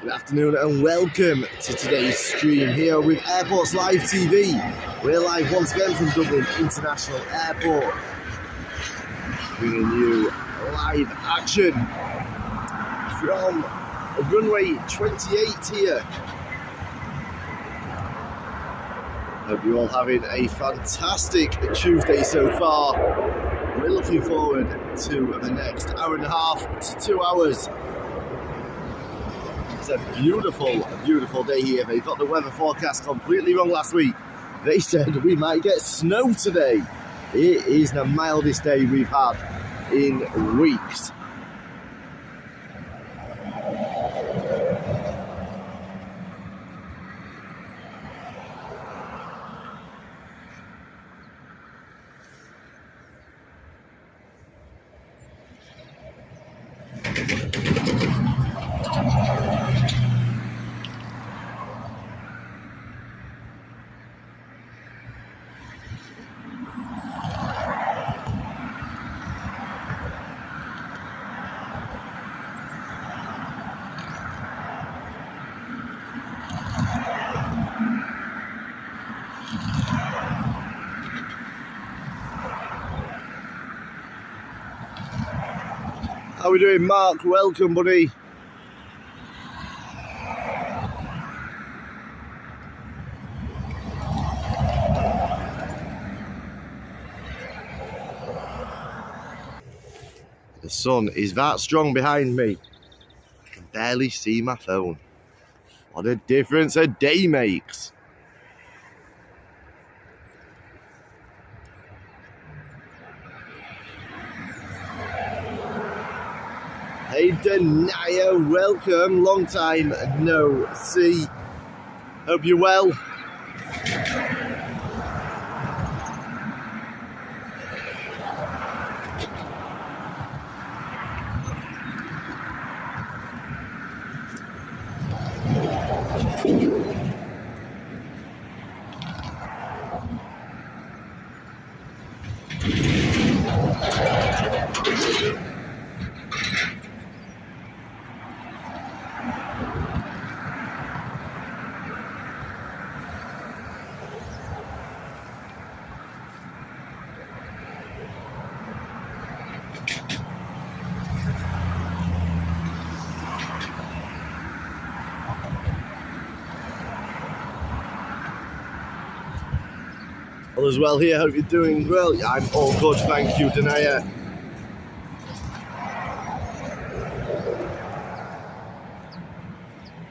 Good afternoon and welcome to today's stream here with Airports Live TV. We're live once again from Dublin International Airport, bringing you live action from runway 28 here. Hope you're all having a fantastic Tuesday so far. We're looking forward to the next hour and a half to 2 hours. It's a beautiful, beautiful day here. They got the weather forecast completely wrong last week. They said we might get snow today. It is the mildest day we've had in weeks. How are we doing, Mark? Welcome, buddy. The sun is that strong behind me. I can barely see my phone. What a difference a day makes. Hey Denia, welcome. Long time no see. Hope you're well. All is well here, hope you're doing well. Yeah, I'm all good, thank you, Denia.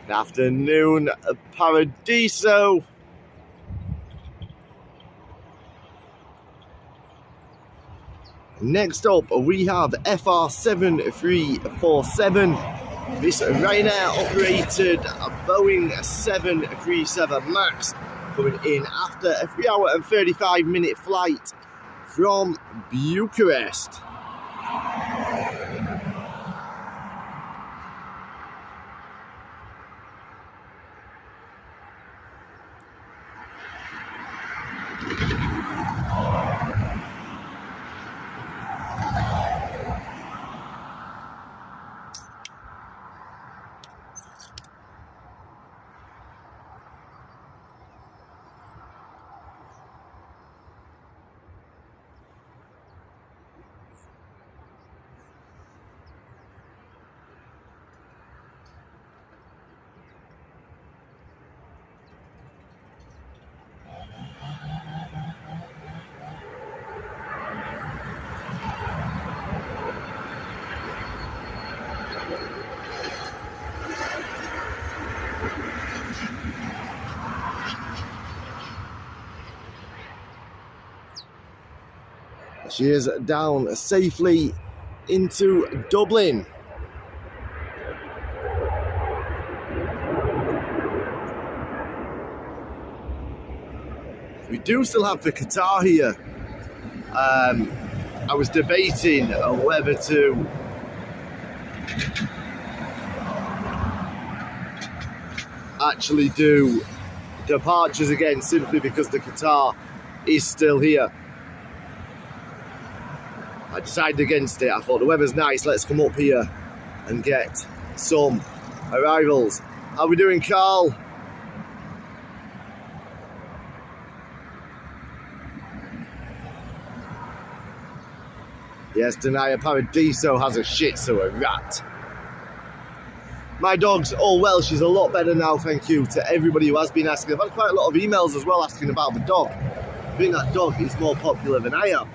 Good afternoon, Paradiso. Next up, we have FR7347. This Ryanair operated Boeing 737 MAX, coming in after a 3 hour and 35 minute flight from Bucharest. She is down safely into Dublin. We do still have the Qatar here. I was debating whether to actually do departures again, simply because the Qatar is still here. I decided against it. I thought the weather's nice, let's come up here and get some arrivals. How are we doing, Carl? Yes, Denia Paradiso has a shih tzu, a rat. My dog's all well, she's a lot better now, thank you to everybody who has been asking. I've had quite a lot of emails as well asking about the dog. I think that dog is more popular than I am.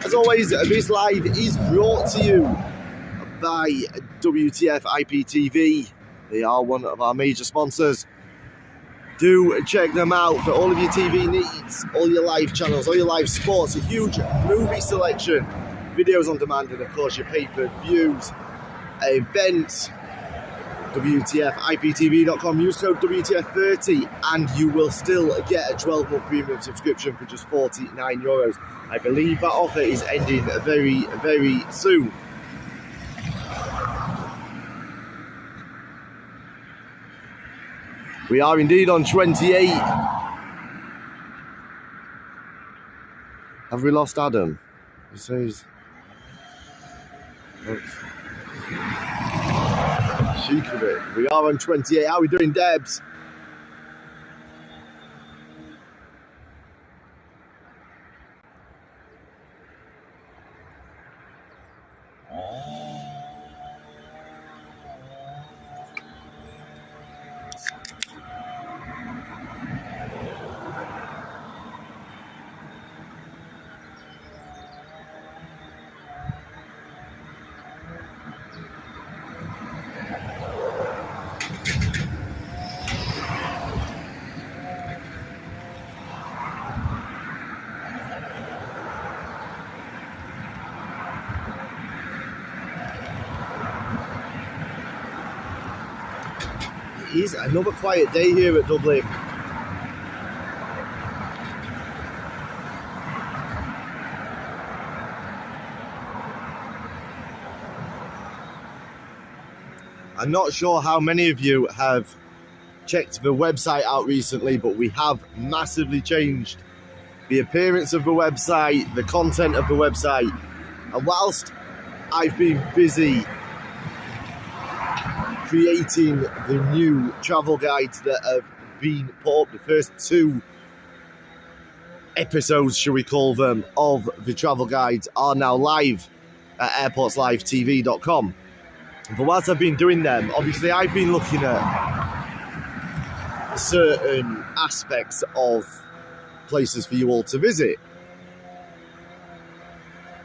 As always, this live is brought to you by WTF IPTV. They are one of our major sponsors. Do check them out for all of your TV needs, all your live channels, all your live sports, a huge movie selection, videos on demand, and of course your pay-per-views, events. WTFIPTV.com, use code WTF30 and you will still get a 12-month premium subscription for just €49. I believe that offer is ending very, very soon. We are indeed on 28. Have we lost Adam? He says... Chic of it. We are on 28. How are we doing, Debs? It is another quiet day here at Dublin. I'm not sure how many of you have checked the website out recently, but we have massively changed the appearance of the website, the content of the website. And whilst I've been busy creating the new travel guides that have been put up, the first 2 episodes, shall we call them, of the travel guides are now live at airportslivetv.com. But whilst I've been doing them, obviously I've been looking at certain aspects of places for you all to visit.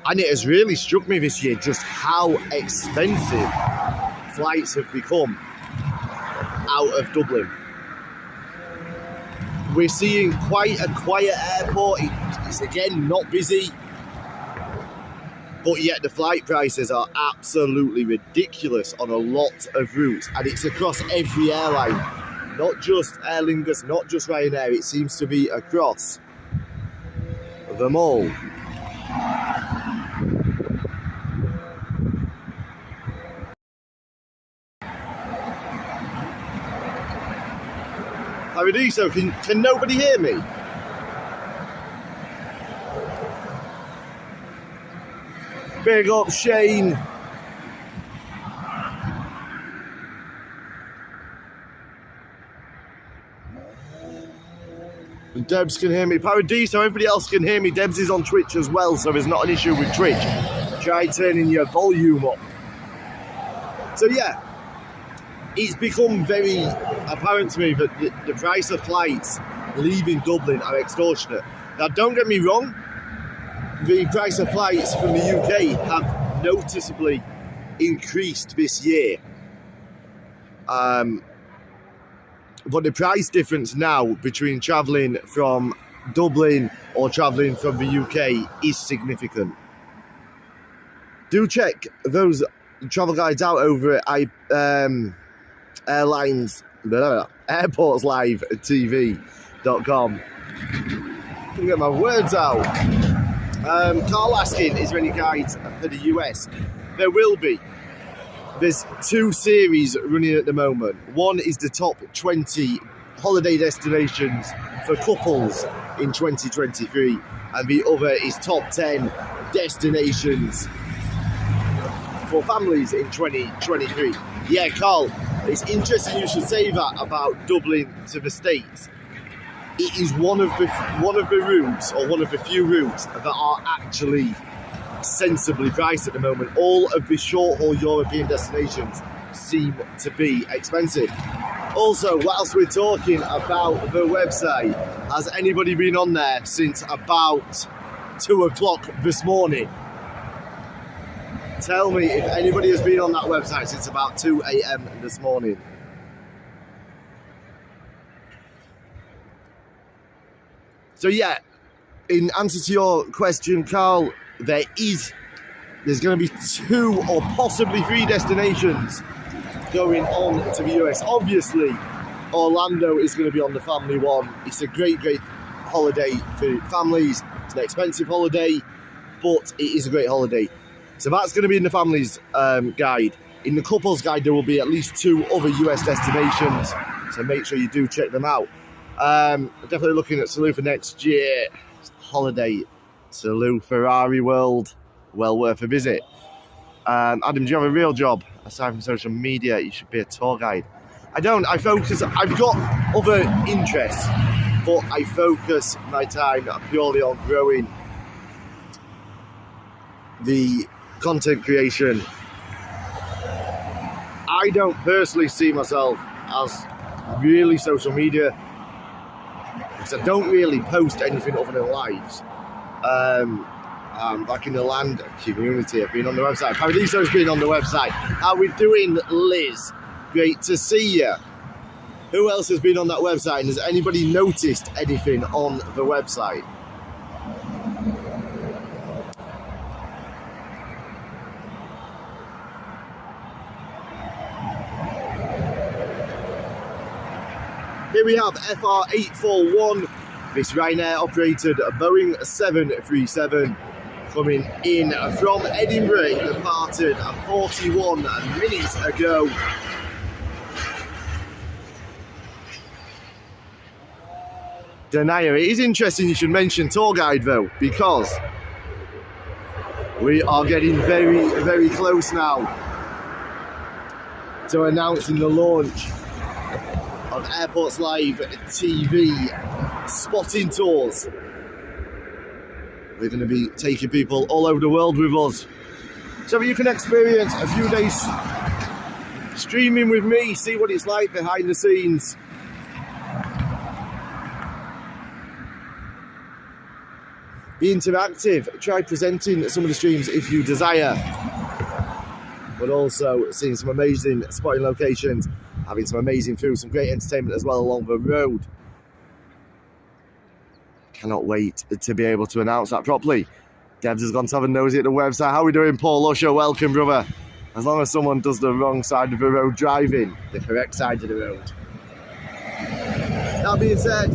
And it has really struck me this year just how expensive flights have become out of Dublin. We're seeing quite a quiet airport. It's again not busy, but yet the flight prices are absolutely ridiculous on a lot of routes, and it's across every airline, not just Aer Lingus, not just Ryanair. It seems to be across them all. Paradiso, can nobody hear me? Big up, Shane. Debs can hear me. Paradiso, everybody else can hear me. Debs is on Twitch as well, so there's not an issue with Twitch. Try turning your volume up. So yeah, it's become very apparent to me that the price of flights leaving Dublin are extortionate. Now, don't get me wrong, the price of flights from the UK have noticeably increased this year. But the price difference now between travelling from Dublin or travelling from the UK is significant. Do check those travel guides out over at airportslivetv.com. Can get my words out. Carl asking, is there any guides for the US? There will be. There's 2 series running at the moment. One is the top 20 holiday destinations for couples in 2023, and the other is top 10 destinations for families in 2023. Yeah, Carl, it's interesting you should say that about Dublin to the States. It is one of the routes, or one of the few routes, that are actually sensibly priced at the moment. All of the short-haul European destinations seem to be expensive. Also, whilst we're talking about the website, has anybody been on there since about 2 o'clock this morning? Tell me if anybody has been on that website since about 2 a.m. this morning. So yeah, in answer to your question, Carl, there's going to be 2 or possibly 3 destinations going on to the US. Obviously, Orlando is going to be on the family one. It's a great holiday for families. It's an expensive holiday, but it is a great holiday. So that's going to be in the families guide. In the couples guide, there will be at least 2 other US destinations, so make sure you do check them out. Definitely looking at Salou for next year. Holiday Salou, Ferrari World, well worth a visit. Adam, do you have a real job aside from social media? You should be a tour guide. I don't. I've got other interests, but I focus my time purely on growing the content creation. I don't personally see myself as really social media, because I don't really post anything other than lives. Back in the land community, I've been on the website. Paradiso's been on the website. How we doing, Liz? Great to see you. Who else has been on that website? And has anybody noticed anything on the website? Here we have FR841. This Ryanair operated Boeing 737 coming in from Edinburgh. It departed 41 minutes ago. Denier. It is interesting you should mention tour guide though, because we are getting very, very close now to announcing the launch of Airports Live TV spotting tours. We're going to be taking people all over the world with us, so you can experience a few days streaming with me, see what it's like behind the scenes. Be interactive, try presenting some of the streams if you desire, but also seeing some amazing spotting locations, having some amazing food, some great entertainment as well along the road. Cannot wait to be able to announce that properly. Debs has gone to have a nosy at the website. How are we doing, Paul Usher? Welcome, brother. As long as someone does the wrong side of the road driving, the correct side of the road. That being said,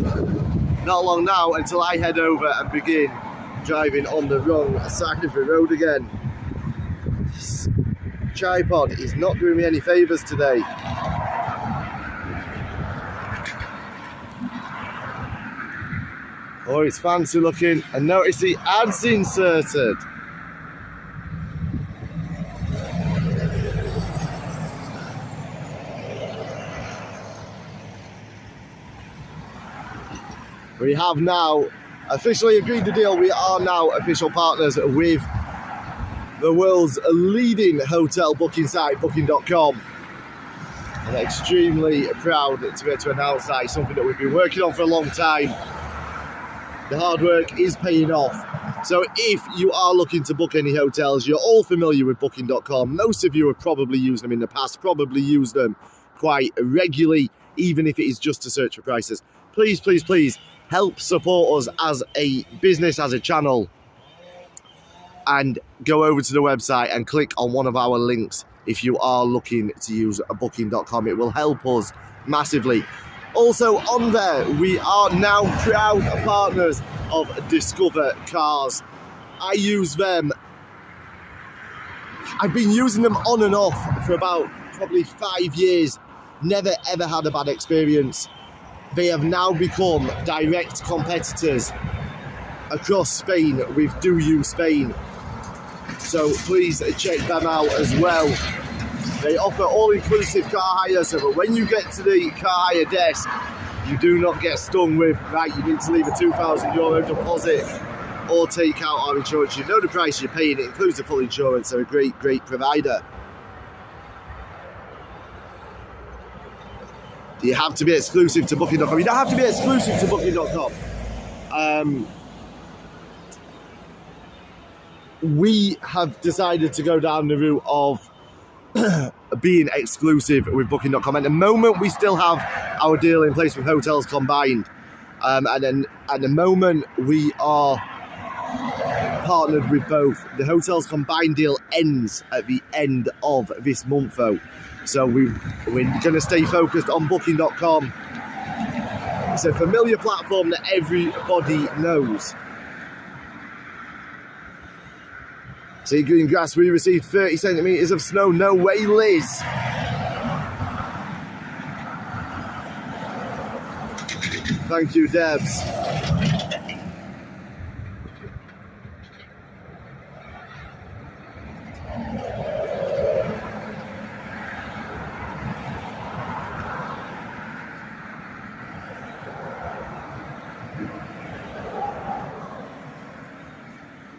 not long now until I head over and begin driving on the wrong side of the road again. This tripod is not doing me any favours today. Oh, it's fancy looking. And notice the ads inserted. We have now officially agreed the deal. We are now official partners with the world's leading hotel booking site, Booking.com. I'm extremely proud to be able to announce that. It's something that we've been working on for a long time. The hard work is paying off. So if you are looking to book any hotels, you're all familiar with Booking.com. Most of you have probably used them in the past, probably used them quite regularly, even if it is just to search for prices. Please, please, please help support us as a business, as a channel, and go over to the website and click on one of our links if you are looking to use a Booking.com. It will help us massively. Also on there, we are now proud partners of Discover Cars. I use them. I've been using them on and off for about probably 5 years. Never ever had a bad experience. They have now become direct competitors across Spain with Do You Spain. So please check them out as well. They offer all-inclusive car hire, so that when you get to the car hire desk, you do not get stung with, right, you need to leave a €2,000 deposit or take out our insurance. You know the price you're paying, it includes the full insurance. They're a great, great provider. Do you have to be exclusive to Booking.com? You don't have to be exclusive to Booking.com. We have decided to go down the route of being exclusive with Booking.com. At the moment, we still have our deal in place with Hotels Combined. And then at the moment, we are partnered with both. The Hotels Combined deal ends at the end of this month, though. So we're going to stay focused on Booking.com. It's a familiar platform that everybody knows. Sea green grass, we received 30 centimetres of snow. No way, Liz. Thank you, Debs.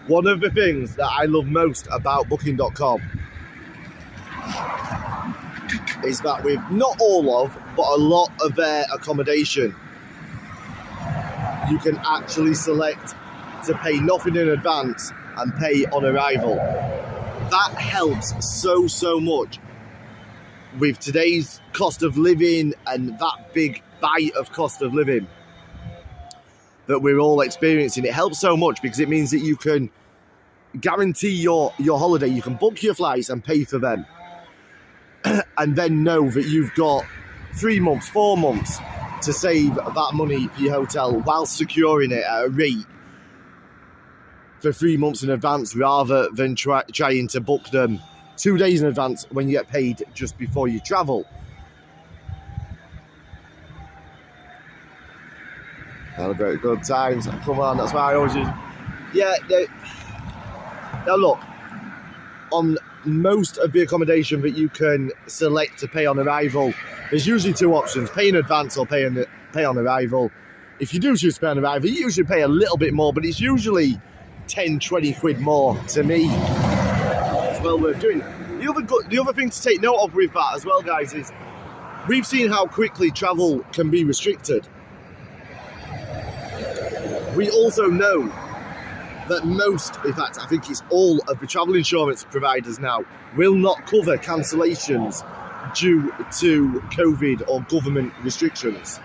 One of the things that I love most about Booking.com is that with not all of, but a lot of their accommodation, you can actually select to pay nothing in advance and pay on arrival. That helps so, so much with today's cost of living and that big bite of cost of living that we're all experiencing. It helps so much because it means that you can guarantee your holiday. You can book your flights and pay for them and then know that you've got 3 months, 4 months to save that money for your hotel while securing it at a rate for 3 months in advance, rather than trying to book them 2 days in advance when you get paid just before you travel. Celebrate good times. Come on, that's why I always use. Yeah, now look, on most of the accommodation that you can select to pay on arrival, there's usually 2 options: pay in advance or pay on arrival. If you do choose to pay on arrival, you usually pay a little bit more, but it's usually 10, 20 quid more to me. It's well worth doing. The other thing to take note of with that as well, guys, is we've seen how quickly travel can be restricted. We also know that most, in fact, I think it's all of the travel insurance providers now will not cover cancellations due to COVID or government restrictions.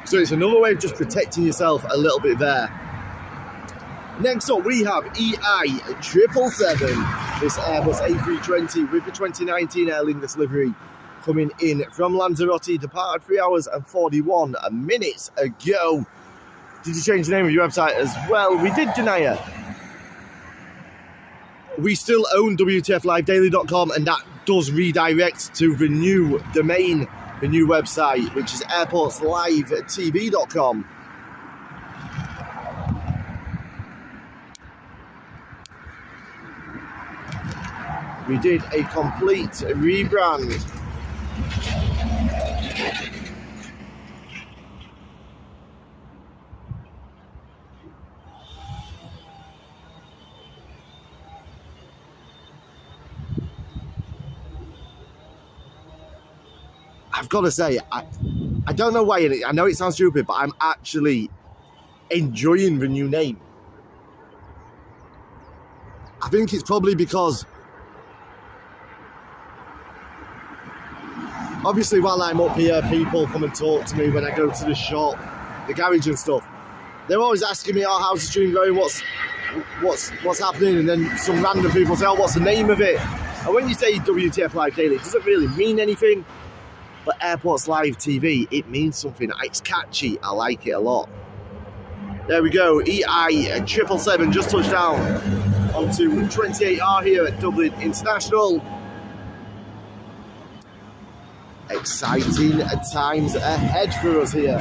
So it's another way of just protecting yourself a little bit there. Next up, we have EI 777, this Airbus A320 with the 2019 Aer Lingus livery, coming in from Lanzarote, departed 3 hours and 41 minutes ago. Did you change the name of your website as well? We did, Janaya. We still own WTFLiveDaily.com, and that does redirect to the new domain, the new website, which is airportslivetv.com. We did a complete rebrand. I've got to say, I don't know why, I know it sounds stupid, but I'm actually enjoying the new name. I think it's probably because, obviously while I'm up here, people come and talk to me when I go to the shop, the garage and stuff. They're always asking me, oh, how's the stream going, what's happening, and then some random people say, oh, what's the name of it? And when you say WTF Live Daily, it doesn't really mean anything, but Airports Live TV, it means something. It's catchy, I like it a lot. There we go, EI 777 just touched down onto 28R here at Dublin International. Exciting times ahead for us here.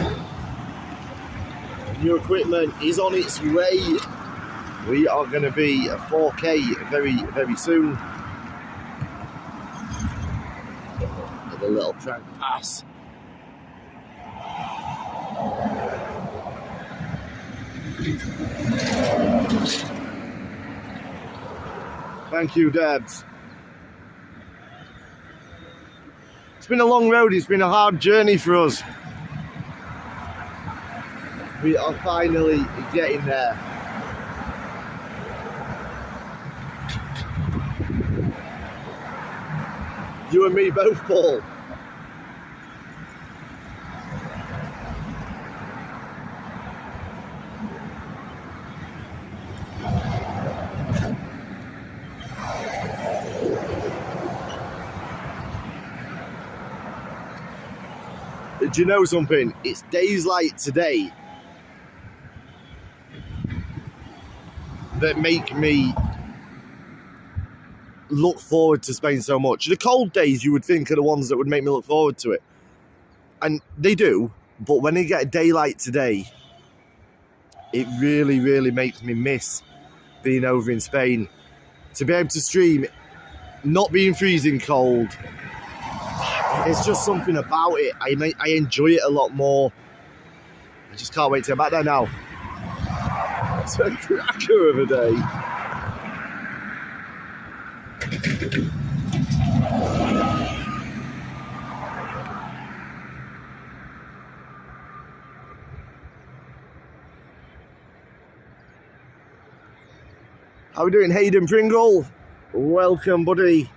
New equipment is on its way. We are going to be 4K very, very soon. With a little track pass. Thank you, Debs. It's been a long road, it's been a hard journey for us. We are finally getting there. You and me both, Paul. Do you know something? It's days like today that make me look forward to Spain so much. The cold days you would think are the ones that would make me look forward to it. And they do, but when I get a day like today, it really, really makes me miss being over in Spain. To be able to stream, not being freezing cold, it's just something about it. I enjoy it a lot more. I just can't wait to get back there now. It's a cracker of a day. How are we doing, Hayden Pringle? Welcome, buddy.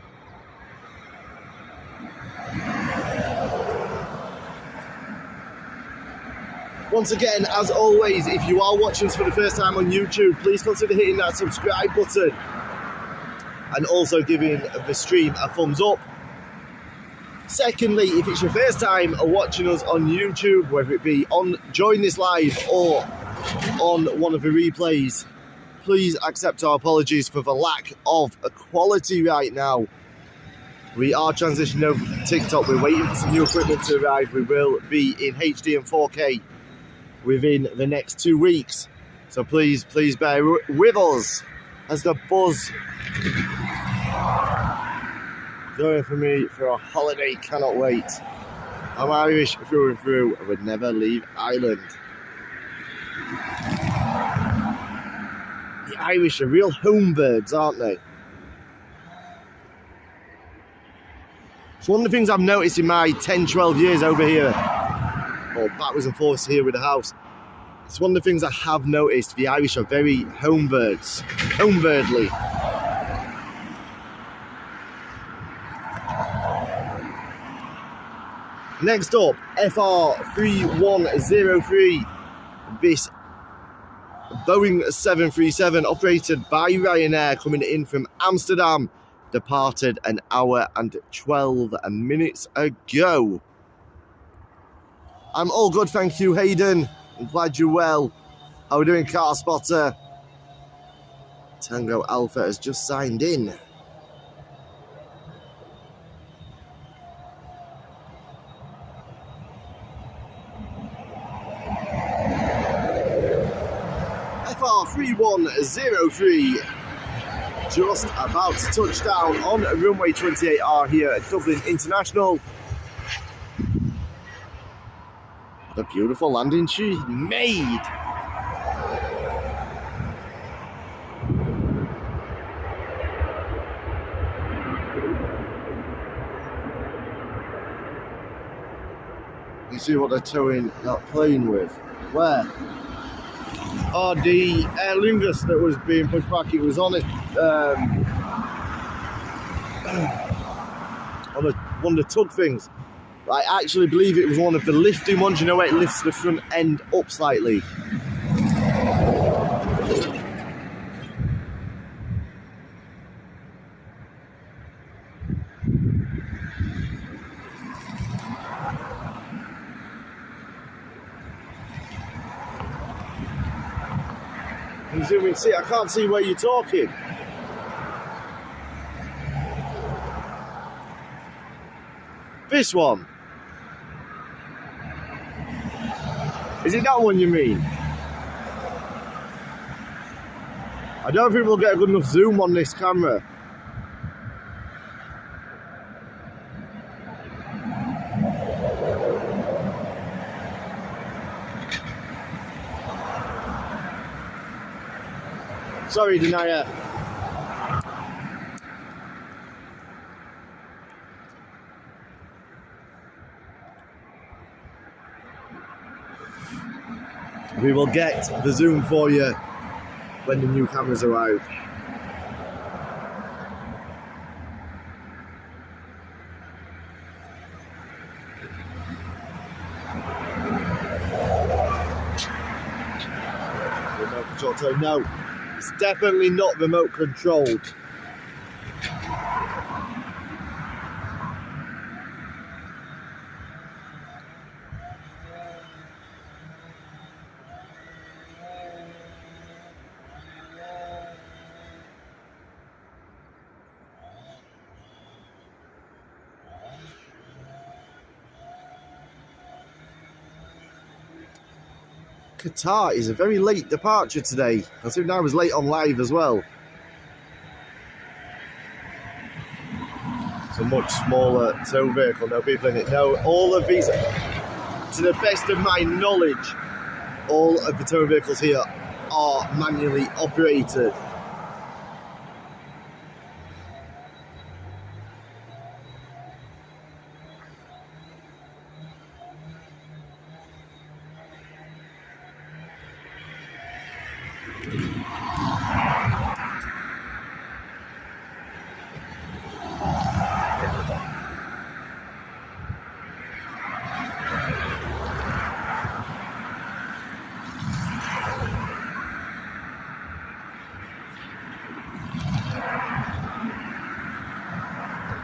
Once again, as always, if you are watching us for the first time on YouTube, please consider hitting that subscribe button and also giving the stream a thumbs up. Secondly, if it's your first time watching us on YouTube, whether it be on Join This Live or on one of the replays, please accept our apologies for the lack of quality right now. We are transitioning over to TikTok. We're waiting for some new equipment to arrive. We will be in HD and 4K within the next 2 weeks. So please bear with us as the buzz going for me for a holiday. Cannot wait. I'm Irish through and through. I would never leave Ireland. The Irish are real home birds, aren't they? It's one of the things I've noticed in my 10-12 years over here, or backwards and forwards here with the house. It's one of the things I have noticed. The Irish are very home birds, home birdly. Next up, FR3103. This Boeing 737 operated by Ryanair coming in from Amsterdam, departed an hour and 12 minutes ago. I'm all good, thank you, Hayden. I'm glad you're well. How are we doing, Car Spotter? Tango Alpha has just signed in. FR3103 just about to touch down on runway 28R here at Dublin International. What a beautiful landing she made. You see what they're towing that plane with? Where? Oh, the Aer Lingus that was being pushed back. It was on one of the tug things. I actually believe it was one of the lifting ones. You know where it lifts the front end up slightly. I'm zooming. See, I can't see where you're talking. This one. Is it that one you mean? I don't think we'll get a good enough zoom on this camera. Sorry, Denia. We will get the zoom for you when the new cameras arrive. Remote control turn. No, it's definitely not remote controlled. Qatar is a very late departure today. I think I was late on live as well. It's a much smaller tow vehicle, no people in it. No, all of these, to the best of my knowledge, all of the tow vehicles here are manually operated.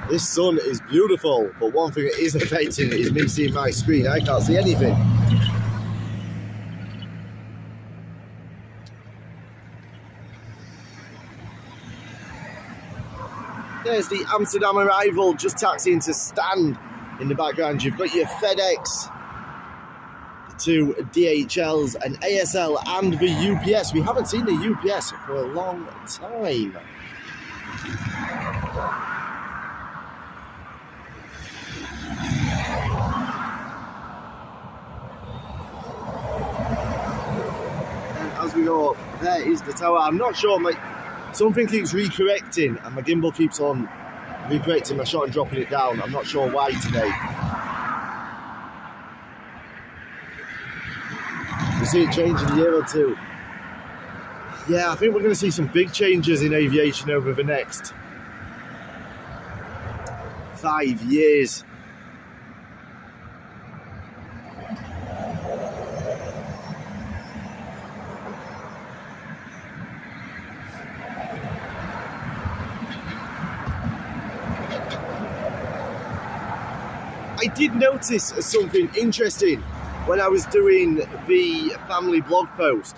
This sun is beautiful, but one thing that is affecting it is me seeing my screen. I can't see anything. There's the Amsterdam arrival, just taxiing to stand in the background. You've got your FedEx, the two DHLs, an ASL, and the UPS. We haven't seen the UPS for a long time. As we go up, there is the tower. I'm not sure, something keeps recorrecting and my gimbal keeps on recorrecting my shot and dropping it down. I'm not sure why today. You see it change in a year or two. Yeah, I think we're going to see some big changes in aviation over the next 5 years. I did notice something interesting when I was doing the family blog post.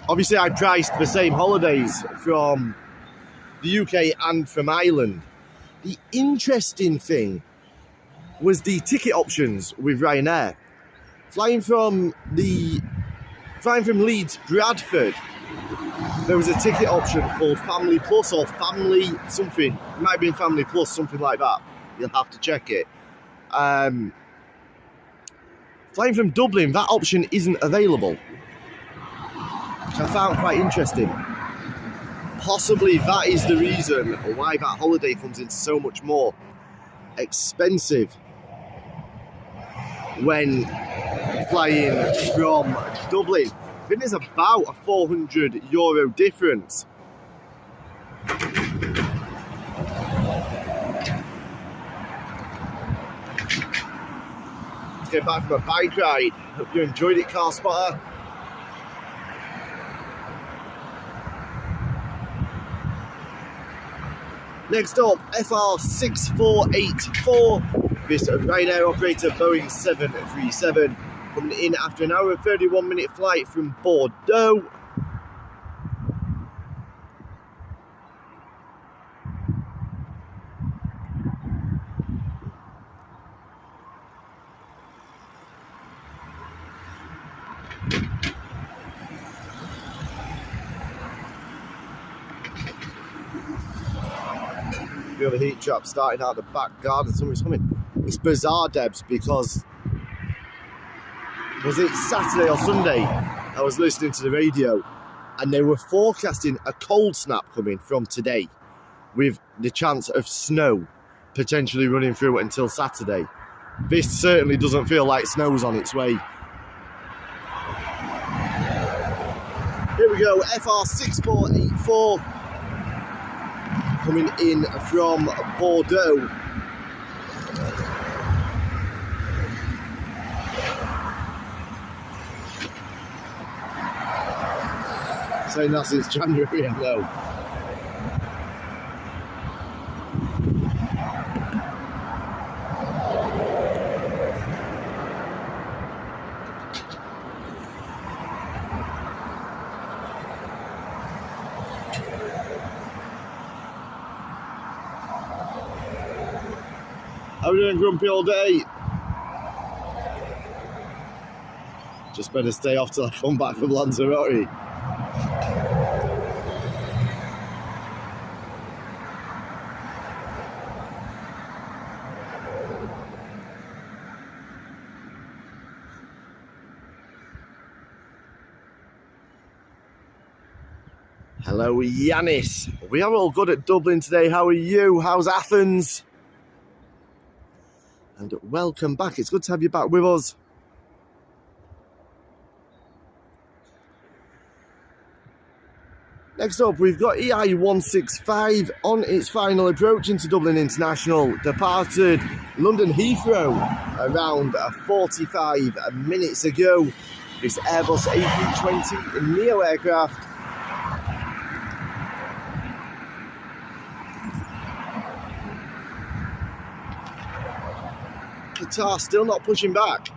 Obviously, I priced the same holidays from the UK and from Ireland. The interesting thing was the ticket options with Ryanair. Flying from Leeds, Bradford, there was a ticket option called Family Plus or Family something. It might be in Family Plus, something like that. You'll have to check it. Flying from Dublin, that option isn't available, which I found quite interesting. Possibly that is the reason why that holiday comes in so much more expensive when flying from Dublin. I think there's about a €400 difference. Let's get back from a bike ride. Hope you enjoyed it, Car Spotter. Next up, FR6484, this Ryanair operator Boeing 737, coming in after an hour and 31-minute flight from Bordeaux. We have a heat trap starting out the back garden. Somebody's coming. It's bizarre, Debs, because was it Saturday or Sunday? I was listening to the radio and they were forecasting a cold snap coming from today with the chance of snow potentially running through until Saturday. This certainly doesn't feel like snow's on its way. Here we go, FR6484 coming in from Bordeaux. Saying that since January, I know. How are we doing, grumpy all day? Just better stay off till I come back from Lanzarote. Hello, Yanis. We are all good at Dublin today. How are you? How's Athens? And welcome back. It's good to have you back with us. Next up, we've got EI165 on its final approach into Dublin International. Departed London Heathrow around 45 minutes ago. This Airbus A320 Neo aircraft. Qatar still not pushing back.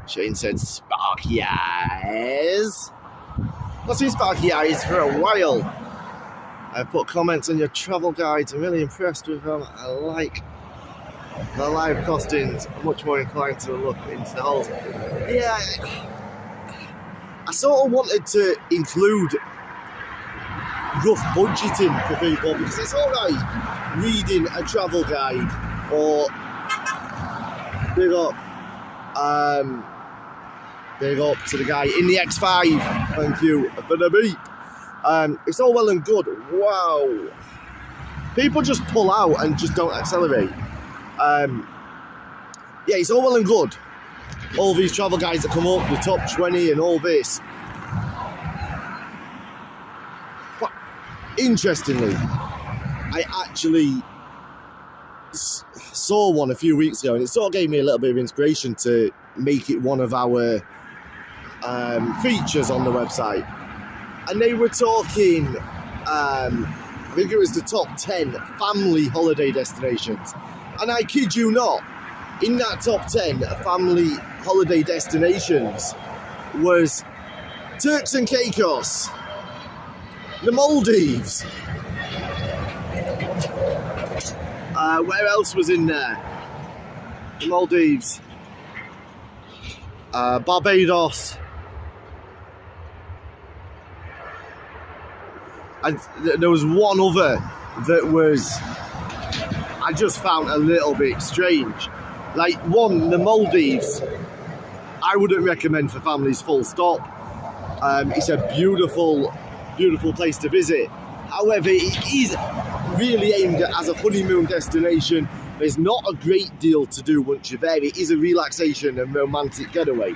Shane said sparky eyes. Not seen sparky eyes for a while. I've put comments on your travel guides. I'm really impressed with them. I like the live costings. I'm much more inclined to look into the holes. Yeah, I sort of wanted to include rough budgeting for people, because it's alright reading a travel guide or big up to the guy in the X5, thank you for the beep. It's all well and good. Wow, people just pull out and just don't accelerate. Yeah, it's all well and good, all these travel guides that come up, the top 20 and all this. Interestingly, I actually saw one a few weeks ago and it sort of gave me a little bit of inspiration to make it one of our features on the website. And they were talking, I think it was the top 10 family holiday destinations. And I kid you not, in that top 10 family holiday destinations was Turks and Caicos, the Maldives. Where else was in there? The Maldives. Barbados. And there was one other that was, I just found a little bit strange. Like, one, the Maldives, I wouldn't recommend for families, full stop. It's a beautiful place to visit, However, it is really aimed at as a honeymoon destination. There's not a great deal to do once you're there. It is a relaxation and romantic getaway.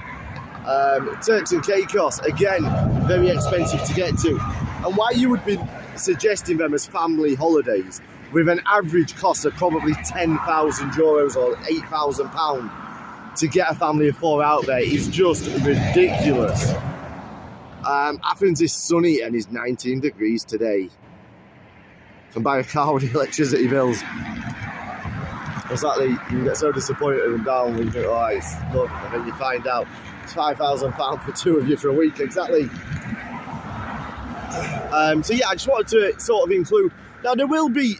Turks and Caicos, again, very expensive to get to. And why you would be suggesting them as family holidays, with an average cost of probably €10,000 or £8,000 to get a family of 4 out there, is just ridiculous. Athens is sunny and is 19 degrees today. Can buy a car with electricity bills. Exactly, you get so disappointed and down when you think, oh, it's good, and then you find out it's £5,000 for 2 of you for a week, exactly. So yeah, I just wanted to sort of include, now there will be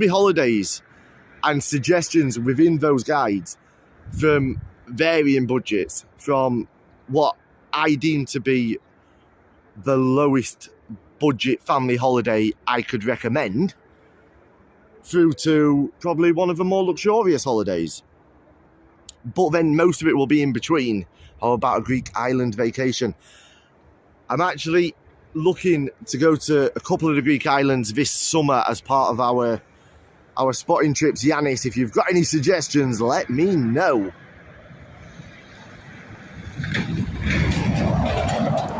holidays and suggestions within those guides from varying budgets, from what I deem to be the lowest budget family holiday I could recommend, through to probably one of the more luxurious holidays. But then most of it will be in between. How about a Greek island vacation? I'm actually looking to go to a couple of the Greek islands this summer as part of our spotting trips. Yanis, if you've got any suggestions, let me know.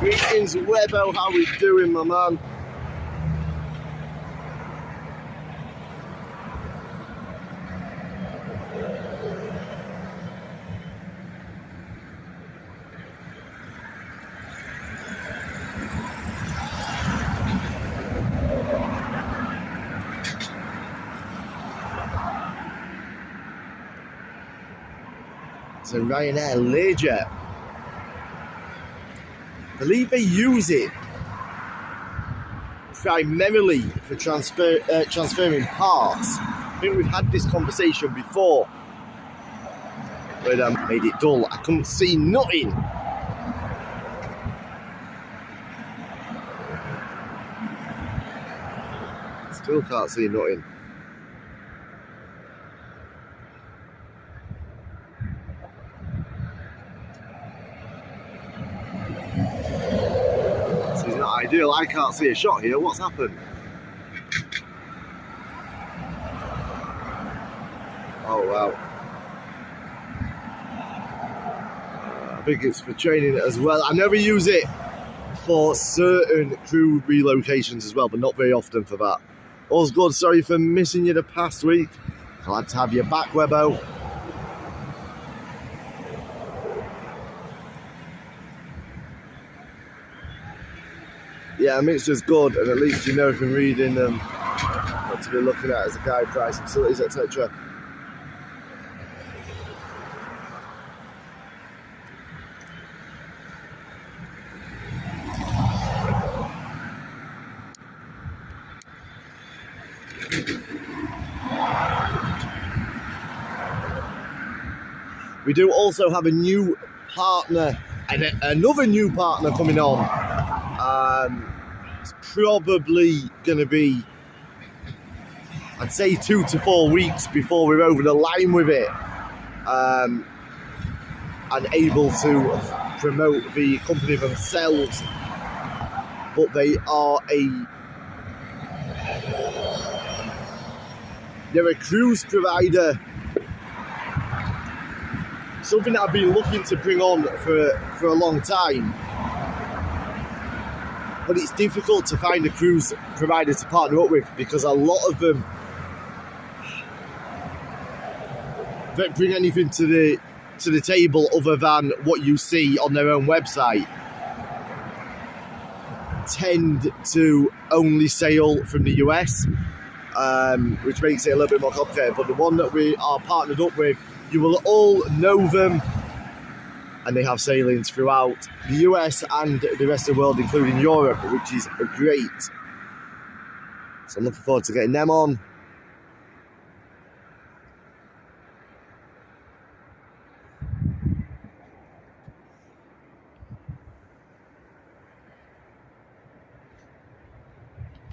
Greetings, Webbo, how we doing, my man? So Ryanair Learjet, I believe they use it primarily for transferring parts. I think we've had this conversation before, but made it dull. I couldn't see nothing. Still can't see nothing. Ideal. I can't see a shot here. What's happened? Oh wow. I think it's for training as well. I never use it for certain crew relocations as well, but not very often for that. All's good. Sorry for missing you the past week. Glad to have you back, Webbo. Yeah, mixture's good, and at least you know from reading them what to be looking at as a guide, price, facilities, etc. We do also have a new partner and another new partner coming on. It's probably going to be, I'd say, 2 to 4 weeks before we're over the line with it, and able to promote the company themselves. But they're a cruise provider, something that I've been looking to bring on for a long time. But it's difficult to find a cruise provider to partner up with, because a lot of them don't bring anything to the table other than what you see on their own website. Tend to only sail from the US, which makes it a little bit more complicated. But the one that we are partnered up with, you will all know them, and they have sailings throughout the US and the rest of the world, including Europe, which is great. So I'm looking forward to getting them on.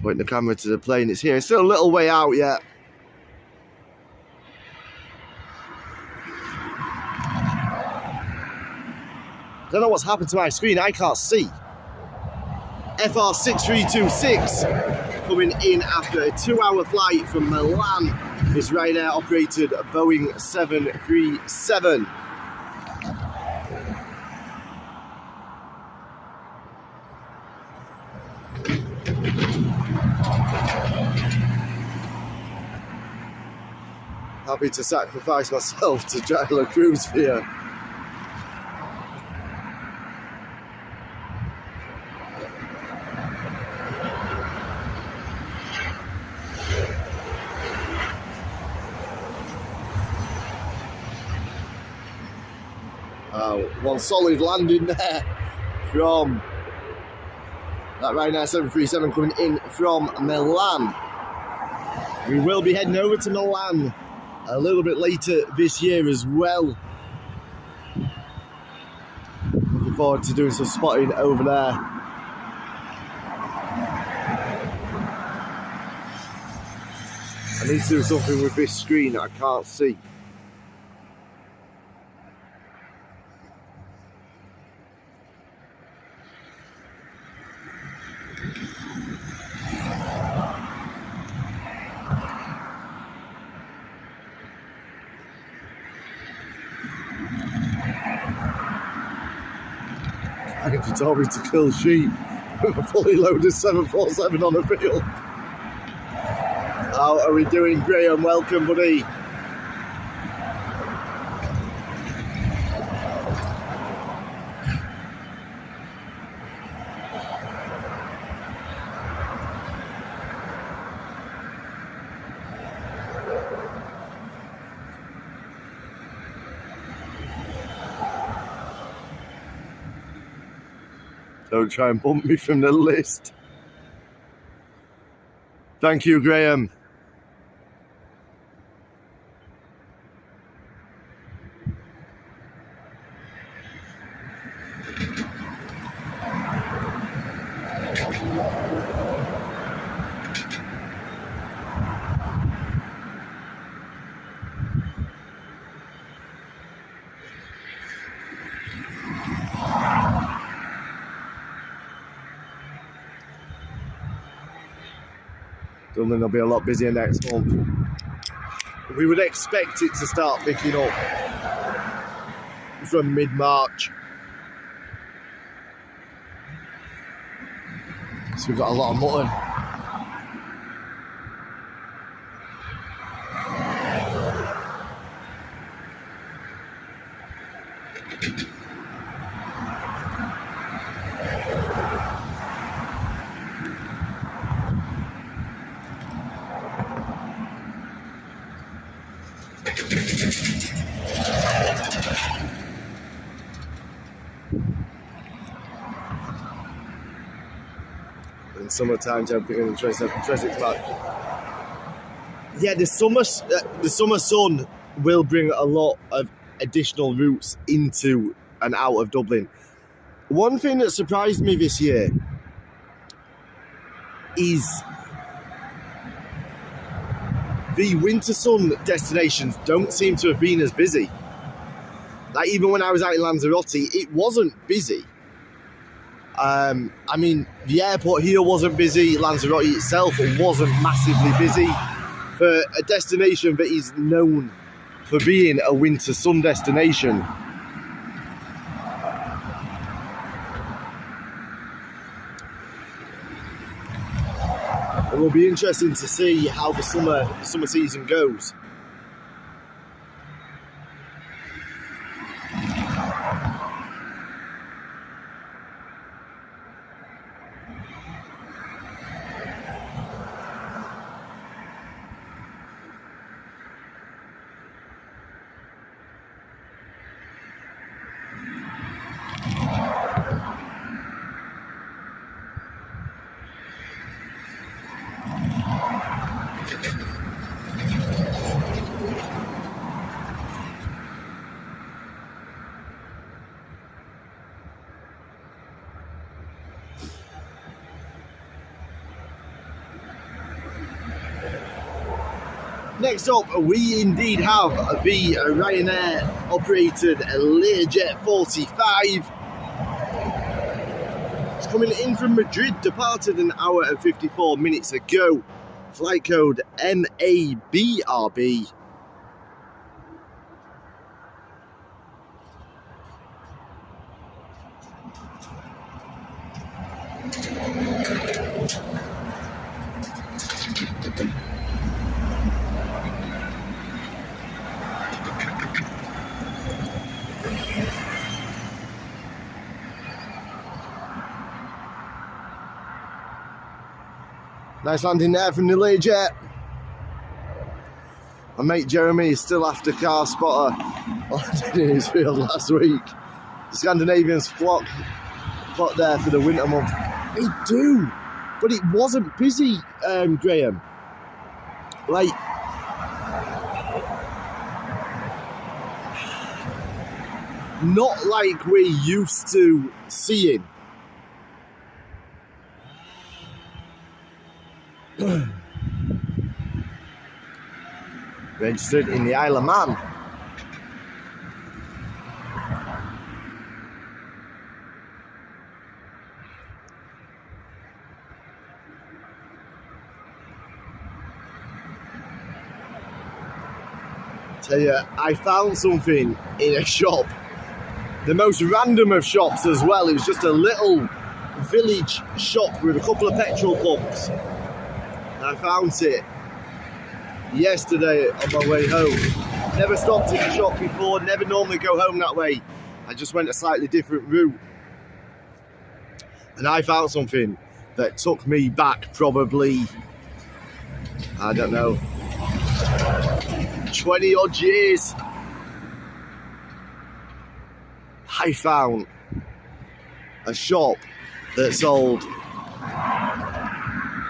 Pointing the camera to the plane, it's here. It's still a little way out yet. I don't know what's happened to my screen, I can't see. FR6326 coming in after a 2-hour flight from Milan. This Ryanair operated Boeing 737. Happy to sacrifice myself to Jack-La Cruz here. One solid landing there from that Ryanair 737 coming in from Milan. We will be heading over to Milan a little bit later this year as well. Looking forward to doing some spotting over there. I need to do something with this screen that I can't see. I think you told me to kill sheep with a fully loaded 747 on the field. How are we doing, Graham? Welcome, buddy. Don't try and bump me from the list. Thank you, Graham. Dublin will be a lot busier next month. We would expect it to start picking up from mid-March. So we've got a lot of mutton. In summertime, jumping in and try it back. Yeah, the summer sun will bring a lot of additional routes into and out of Dublin. One thing that surprised me this year is the winter sun destinations don't seem to have been as busy. Like, even when I was out in Lanzarote, it wasn't busy. I mean, the airport here wasn't busy. Lanzarote itself wasn't massively busy. For a destination that is known for being a winter sun destination. It will be interesting to see how the summer season goes. Next up, we indeed have the Ryanair operated Learjet 45. It's coming in from Madrid, departed an hour and 54 minutes ago. Flight code MABRB. Nice landing there from the Learjet. My mate Jeremy is still after car spotter in his field last week. The Scandinavians flock there for the winter months. They do, but it wasn't busy, Graham. Like, not like we're used to seeing. Registered in the Isle of Man. Tell you, I found something in a shop. The most random of shops as well. It was just a little village shop with a couple of petrol pumps. I found it yesterday on my way home. Never stopped in the shop before, never normally go home that way. I just went a slightly different route. And I found something that took me back probably, I don't know, 20 odd years. I found a shop that sold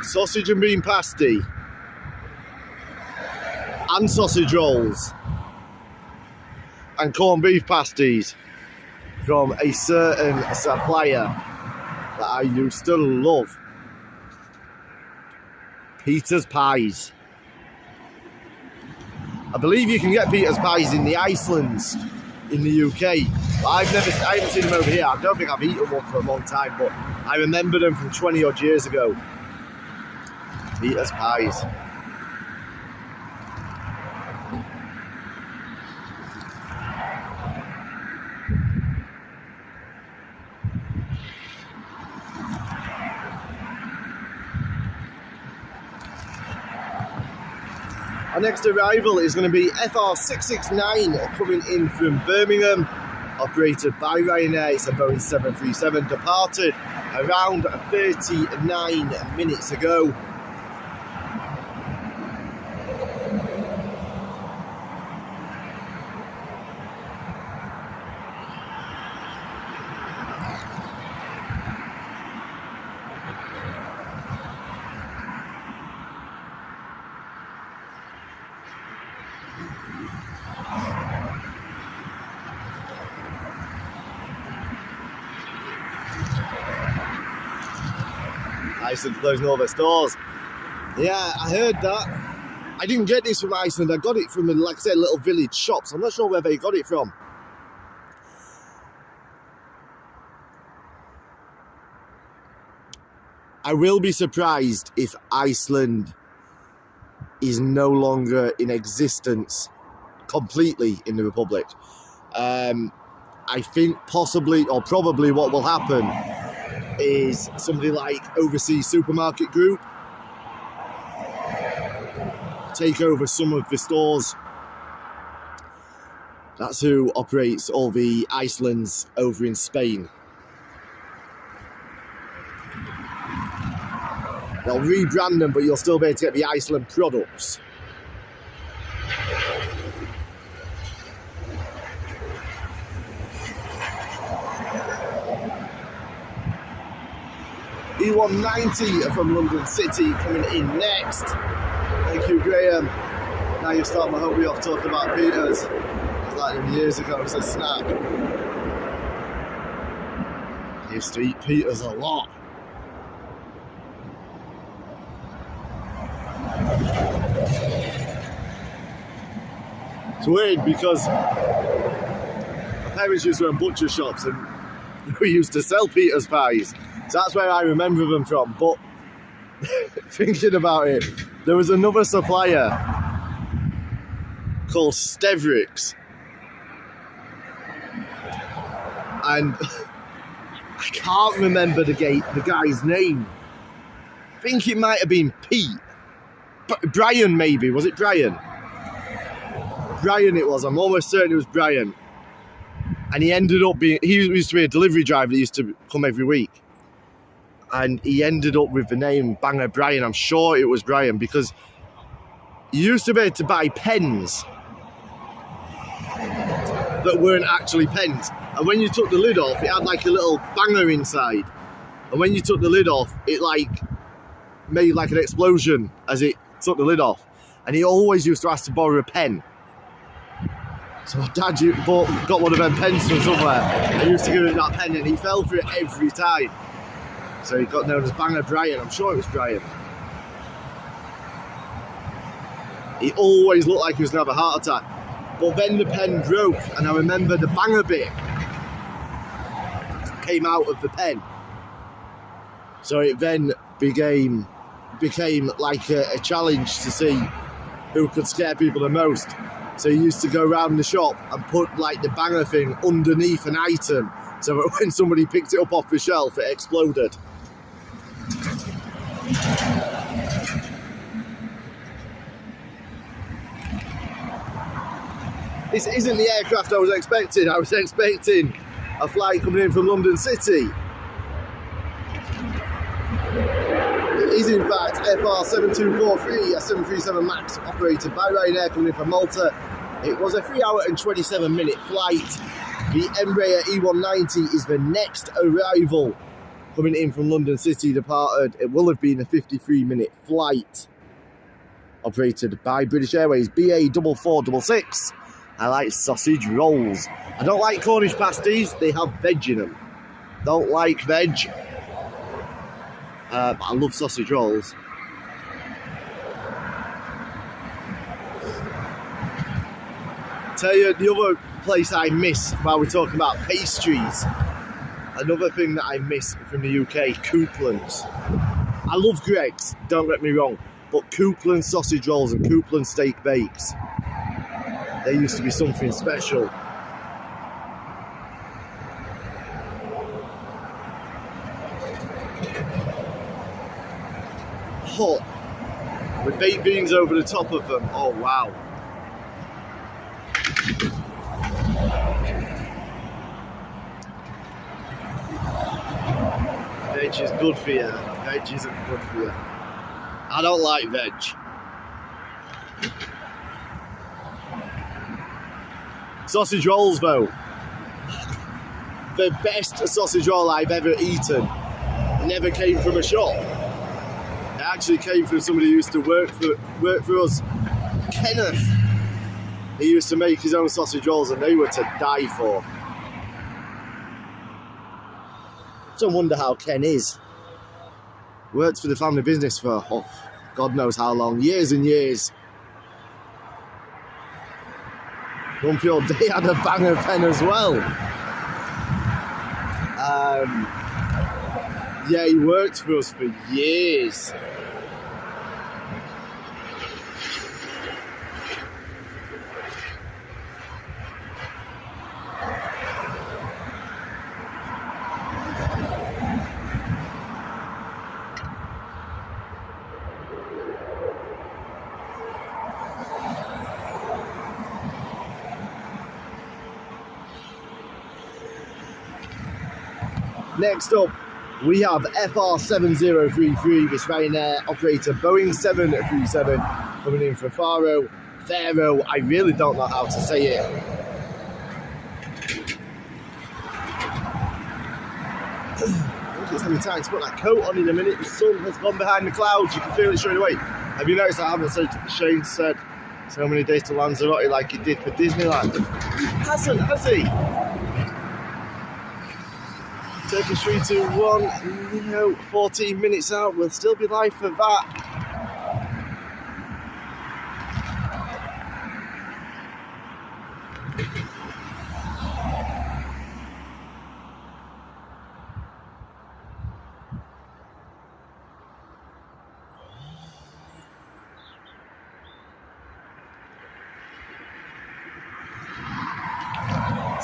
sausage and bean pasty and sausage rolls and corned beef pasties from a certain supplier that I used to love. Peter's Pies. I believe you can get Peter's Pies in the Icelands in the UK. But I haven't seen them over here. I don't think I've eaten one for a long time, but I remember them from 20 odd years ago. Peter's Pies. Our next arrival is going to be FR669 coming in from Birmingham, operated by Ryanair. It's a Boeing 737, departed around 39 minutes ago. Iceland closing all their stores. Yeah, I heard that. I didn't get this from Iceland. I got it from, like I said, little village shops. I'm not sure where they got it from. I will be surprised if Iceland is no longer in existence completely in the Republic. I think possibly or probably what will happen is somebody like Overseas Supermarket Group take over some of the stores. That's who operates all the Icelands over in Spain. They'll rebrand them, but you'll still be able to get the Iceland products. E190 from London City coming in next. Thank you, Graham. Now you start my whole way off talking about Peters. Like them years ago, it's a snack. I used to eat Peters a lot. It's weird because my parents used to run butcher shops and we used to sell Peter's Pies. So that's where I remember them from. But thinking about it, there was another supplier called Stevrix, and I can't remember the guy's name. I think it might have been Pete. Brian, maybe. Was it Brian? Brian it was. I'm almost certain it was Brian. And he ended up being... He used to be a delivery driver that used to come every week. And he ended up with the name Banger Brian. I'm sure it was Brian, because you used to be able to buy pens that weren't actually pens. And when you took the lid off, it had like a little banger inside. And when you took the lid off, it like made like an explosion as it took the lid off. And he always used to ask to borrow a pen. So my dad got one of them pens from somewhere. I used to give him that pen and he fell for it every time. So he got known as Banger Brian. I'm sure it was Brian. He always looked like he was going to have a heart attack. But then the pen broke, and I remember the banger bit came out of the pen. So it then became like a challenge to see who could scare people the most. So he used to go around the shop and put like the banger thing underneath an item, so that when somebody picked it up off the shelf, it exploded. This isn't the aircraft I was expecting. I was expecting a flight coming in from London City. It is in fact FR7243, a 737 MAX operated by Ryanair coming in from Malta. It was a 3 hour and 27 minute flight. The Embraer E190 is the next arrival coming in from London City, departed. It will have been a 53-minute flight operated by British Airways, BA 4466. I like sausage rolls. I don't like Cornish pasties, they have veg in them. Don't like veg. But I love sausage rolls. Tell you the other place I miss while we're talking about pastries. Another thing that I miss from the UK, Couplands. I love Greggs, don't get me wrong, but Coupland sausage rolls and Coupland steak bakes, they used to be something special. Hot, with baked beans over the top of them, oh wow. Veg is good for you. Veg isn't good for you. I don't like veg. Sausage rolls though. The best sausage roll I've ever eaten never came from a shop. It actually came from somebody who used to work for us. Kenneth. He used to make his own sausage rolls and they were to die for. Don't wonder how Ken is. Worked for the family business for God knows how long, years and years. One pure day had a banger pen as well. Yeah, he worked for us for years. Next up, we have FR7033, this Ryanair operator, Boeing 737, coming in from Faro. I really don't know how to say it. I think it's having time to put that coat on in a minute. The sun has gone behind the clouds, you can feel it straight away. Have you noticed I haven't said, Shane said so many days to Lanzarote like he did for Disneyland? He hasn't, has he? Turkish 321, you know, 14 minutes out, we'll still be live for that.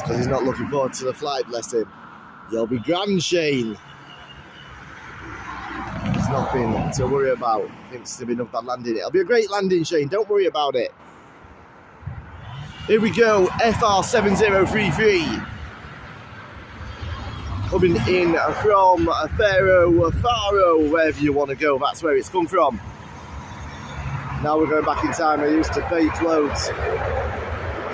because he's not looking forward to the flight, bless him. You'll be grand, Shane. There's nothing to worry about. Thinks to be enough bad landing. It'll be a great landing, Shane. Don't worry about it. Here we go. FR7033. Coming in from Faro, wherever you want to go. That's where it's come from. Now we're going back in time. I used to bake loads.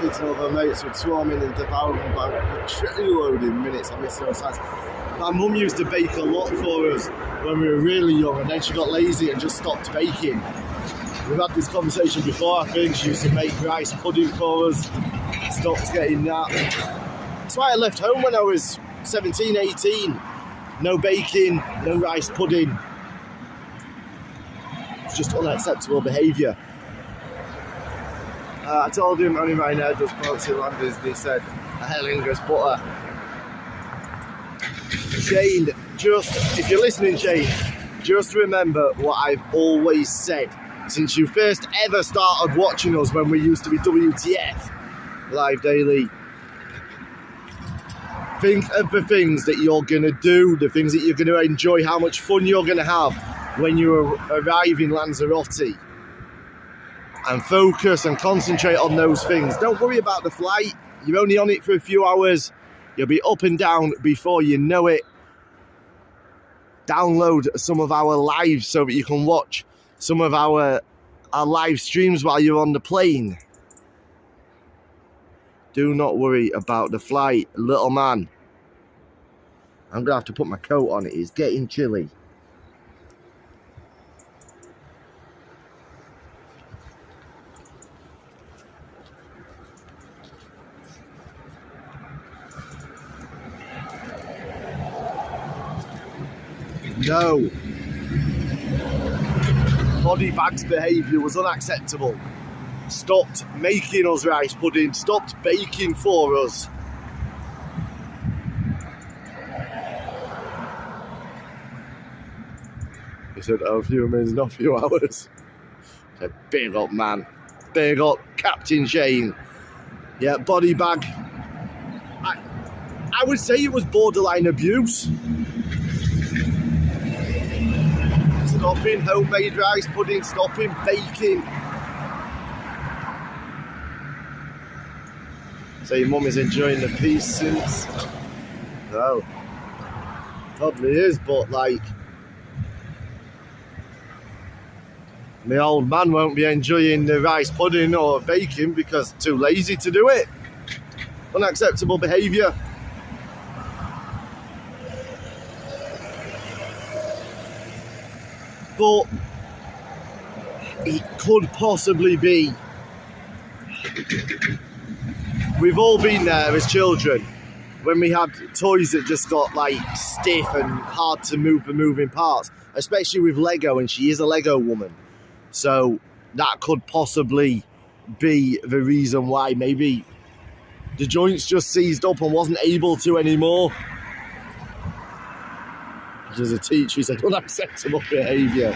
Kids and other mates would swarm in and devour them by a train load in minutes. I miss those times. My mum used to bake a lot for us when we were really young, and then she got lazy and just stopped baking. We've had this conversation before, I think. She used to make rice pudding for us, stopped getting that. That's why I left home when I was 17, 18. No baking, no rice pudding. It's just unacceptable behaviour. I told him only Ryanair does poultry landers, and he said a Hellinger's butter. Shane, if you're listening, Shane, just remember what I've always said since you first ever started watching us when we used to be WTF Live Daily. Think of the things that you're going to do, the things that you're going to enjoy, how much fun you're going to have when you arrive in Lanzarote. And focus and concentrate on those things. Don't worry about the flight. You're only on it for a few hours. You'll be up and down before you know it. Download some of our lives so that you can watch some of our live streams while you're on the plane. Do not worry about the flight, little man. I'm going to have to put my coat on. It is getting chilly. No. Body bag's behaviour was unacceptable. Stopped making us rice pudding, stopped baking for us. He said, oh, a few minutes, not a few hours. I said, big up, man. Big up, Captain Shane. Yeah, body bag. I would say it was borderline abuse. Stopping homemade rice pudding, stopping baking. So your mum is enjoying the peace since? No. Probably is, but like, my old man won't be enjoying the rice pudding or baking because too lazy to do it. Unacceptable behaviour. But it could possibly be. We've all been there as children when we had toys that just got like stiff and hard to move the moving parts, especially with Lego, and she is a Lego woman. So that could possibly be the reason why maybe the joints just seized up and wasn't able to anymore. As a teacher, he said, unacceptable behaviour.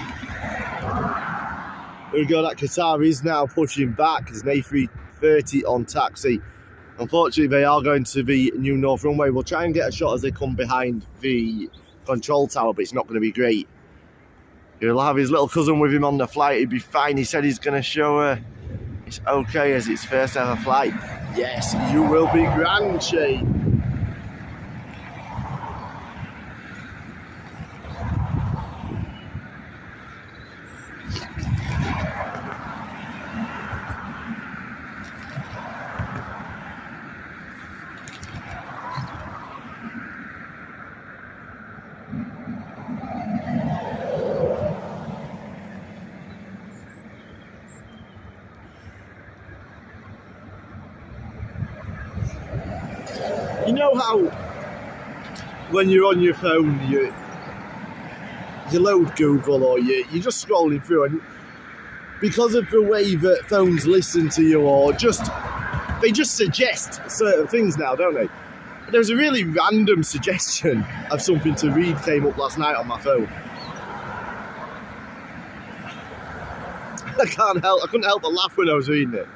There we go, that Qatar is now pushing back. There's an A330 on taxi. Unfortunately, they are going to the New North runway. We'll try and get a shot as they come behind the control tower, but it's not going to be great. He'll have his little cousin with him on the flight. He'd be fine. He said he's going to show her it's okay as its first ever flight. Yes, you will be grand, Shane. You know how when you're on your phone, you load Google or you're just scrolling through, and because of the way that phones listen to you or they just suggest certain things now, don't they? There was a really random suggestion of something to read came up last night on my phone. I couldn't help but laugh when I was reading it.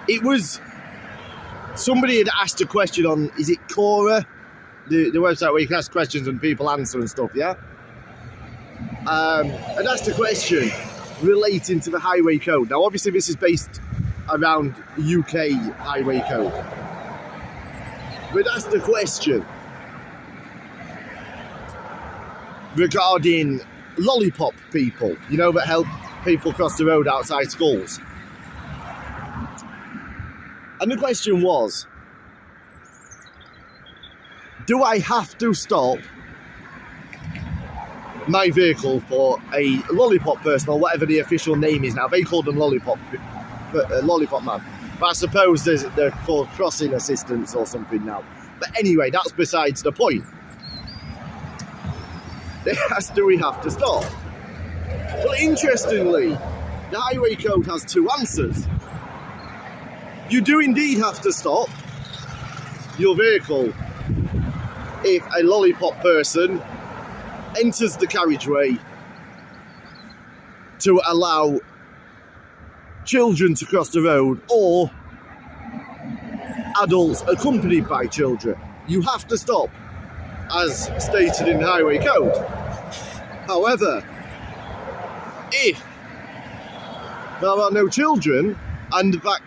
it was, somebody had asked a question on, is it Quora? The website where you can ask questions and people answer and stuff, yeah? I'd asked a question relating to the highway code. Now, obviously, this is based around UK highway code. But asked a question regarding lollipop people, you know, that help people cross the road outside schools. And the question was, do I have to stop my vehicle for a lollipop person, or whatever the official name is now? They call them lollipop man. But I suppose they're called crossing assistants or something now. But anyway, that's besides the point. They asked, do we have to stop? Well, interestingly, the highway code has two answers. You do indeed have to stop your vehicle if a lollipop person enters the carriageway to allow children to cross the road, or adults accompanied by children. You have to stop, as stated in the highway code. However, if there are no children and that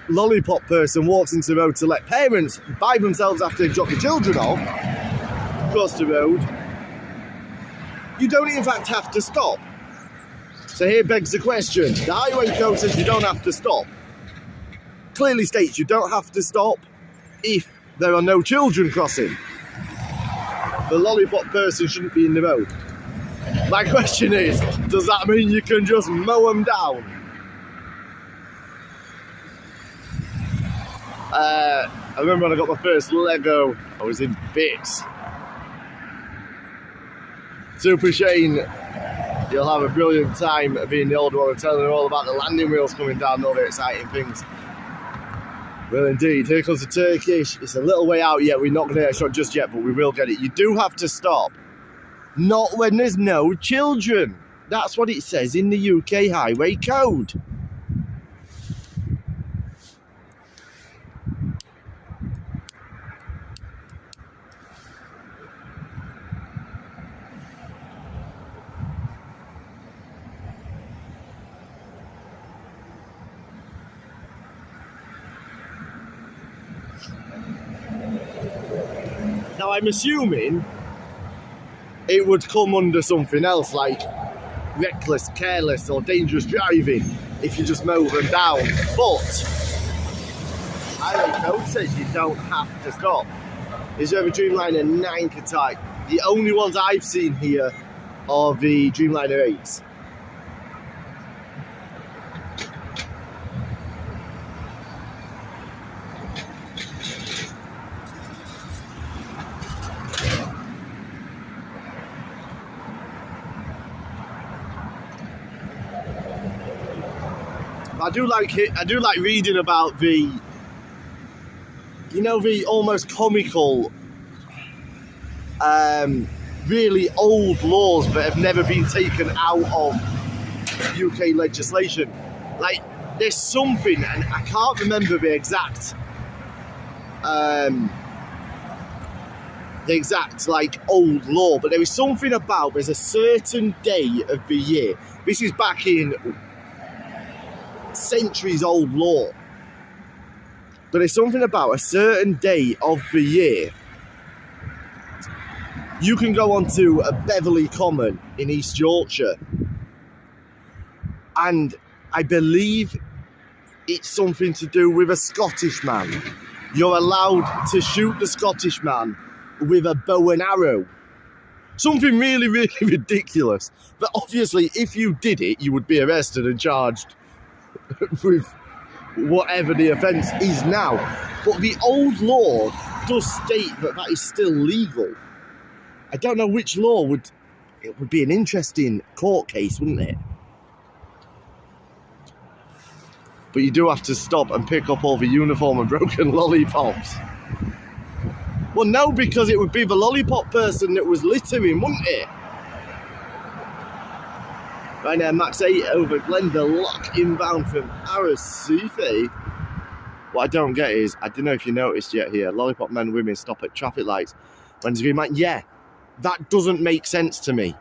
lollipop person walks into the road to let parents by themselves after they've dropped the children off cross the road, you don't in fact have to stop. So here begs the question. The highway code says you don't have to stop. Clearly states you don't have to stop if there are no children crossing. The lollipop person shouldn't be in the road. My question is, does that mean you can just mow them down? I remember when I got my first Lego, I was in bits. Super Shane, you'll have a brilliant time being the older one and telling her all about the landing wheels coming down and all the exciting things. Well, indeed, here comes the Turkish. It's a little way out yet. We're not going to get a shot just yet, but we will get it. You do have to stop. Not when there's no children. That's what it says in the UK Highway Code. Now, I'm assuming it would come under something else like reckless, careless or dangerous driving if you just mow them down. But highway code says you don't have to stop. Is there a Dreamliner 9 type? The only ones I've seen here are the Dreamliner 8s. I do like reading about the, you know, the almost comical, really old laws that have never been taken out of UK legislation. Like, there's something, and I can't remember the exact like old law, but there is something about, there's a certain day of the year. This is back in centuries old law, but there's something about a certain day of the year you can go onto a Beverley Common in East Yorkshire, and I believe it's something to do with a Scottish man. You're allowed to shoot the Scottish man with a bow and arrow. Something really, really ridiculous. But obviously, if you did it, you would be arrested and charged with whatever the offence is now. But the old law does state that that is still legal. I don't know which law would... It would be an interesting court case, wouldn't it? But you do have to stop and pick up all the uniform and broken lollipops. Well, no, because it would be the lollipop person that was littering, wouldn't it? Right now, Max 8 over Glendale Lock inbound from Arrecife. What I don't get is, I don't know if you noticed yet here, lollipop men and women stop at traffic lights when there's a green light. Yeah, that doesn't make sense to me.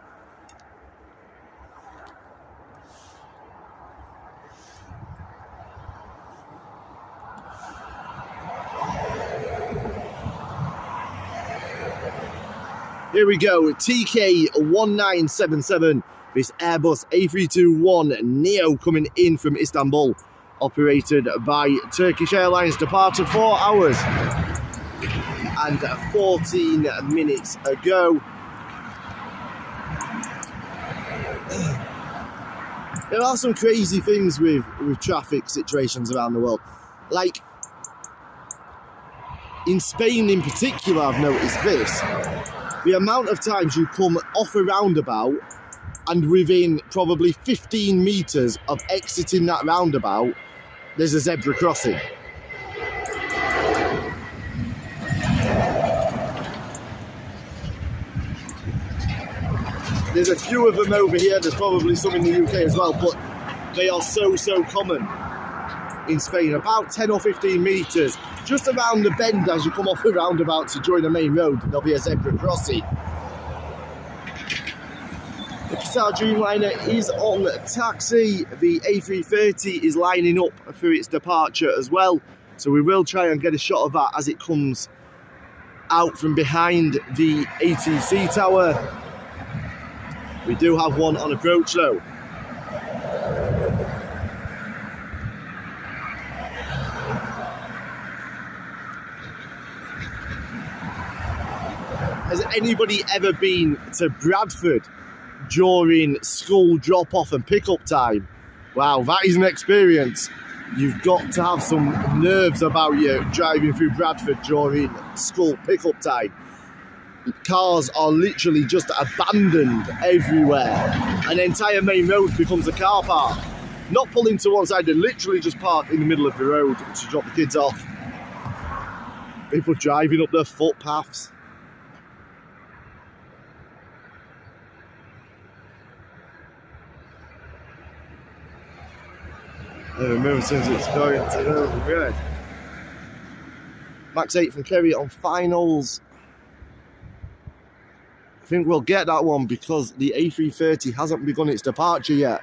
Here we go, TK1977, this Airbus A321neo coming in from Istanbul, operated by Turkish Airlines, departed 4 hours and 14 minutes ago. There are some crazy things with traffic situations around the world. Like, in Spain in particular, I've noticed this. The amount of times you come off a roundabout and within probably 15 metres of exiting that roundabout, there's a zebra crossing. There's a few of them over here, there's probably some in the UK as well, but they are so common in Spain. About 10 or 15 metres, just around the bend as you come off the roundabout to join the main road, there'll be a zebra crossing. The Qatar Dreamliner is on taxi. The A330 is lining up for its departure as well. So we will try and get a shot of that as it comes out from behind the ATC tower. We do have one on approach though. Has anybody ever been to Bradford during school drop-off and pick-up time? Wow, that is an experience. You've got to have some nerves about you driving through Bradford during school pick-up time. Cars are literally just abandoned everywhere. An entire main road becomes a car park. Not pulling to one side, they literally just park in the middle of the road to drop the kids off. People driving up their footpaths. Remember, since it's going to red. Max 8 from Kerry on finals. I think we'll get that one because the A330 hasn't begun its departure yet.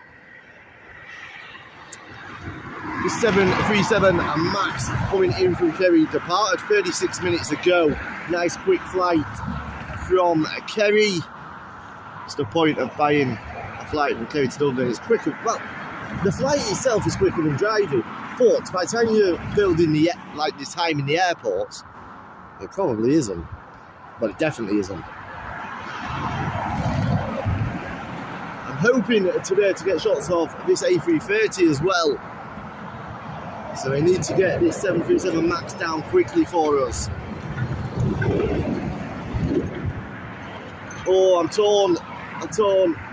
The 737 MAX coming in from Kerry, departed 36 minutes ago. Nice quick flight from Kerry. It's the point of buying a flight from Kerry to London. It's quicker. Well, the flight itself is quicker than driving, but by the time you're building the time in the airports, it probably isn't. But it definitely isn't. I'm hoping today to get shots of this A330 as well. So I need to get this 737 MAX down quickly for us. Oh, I'm torn.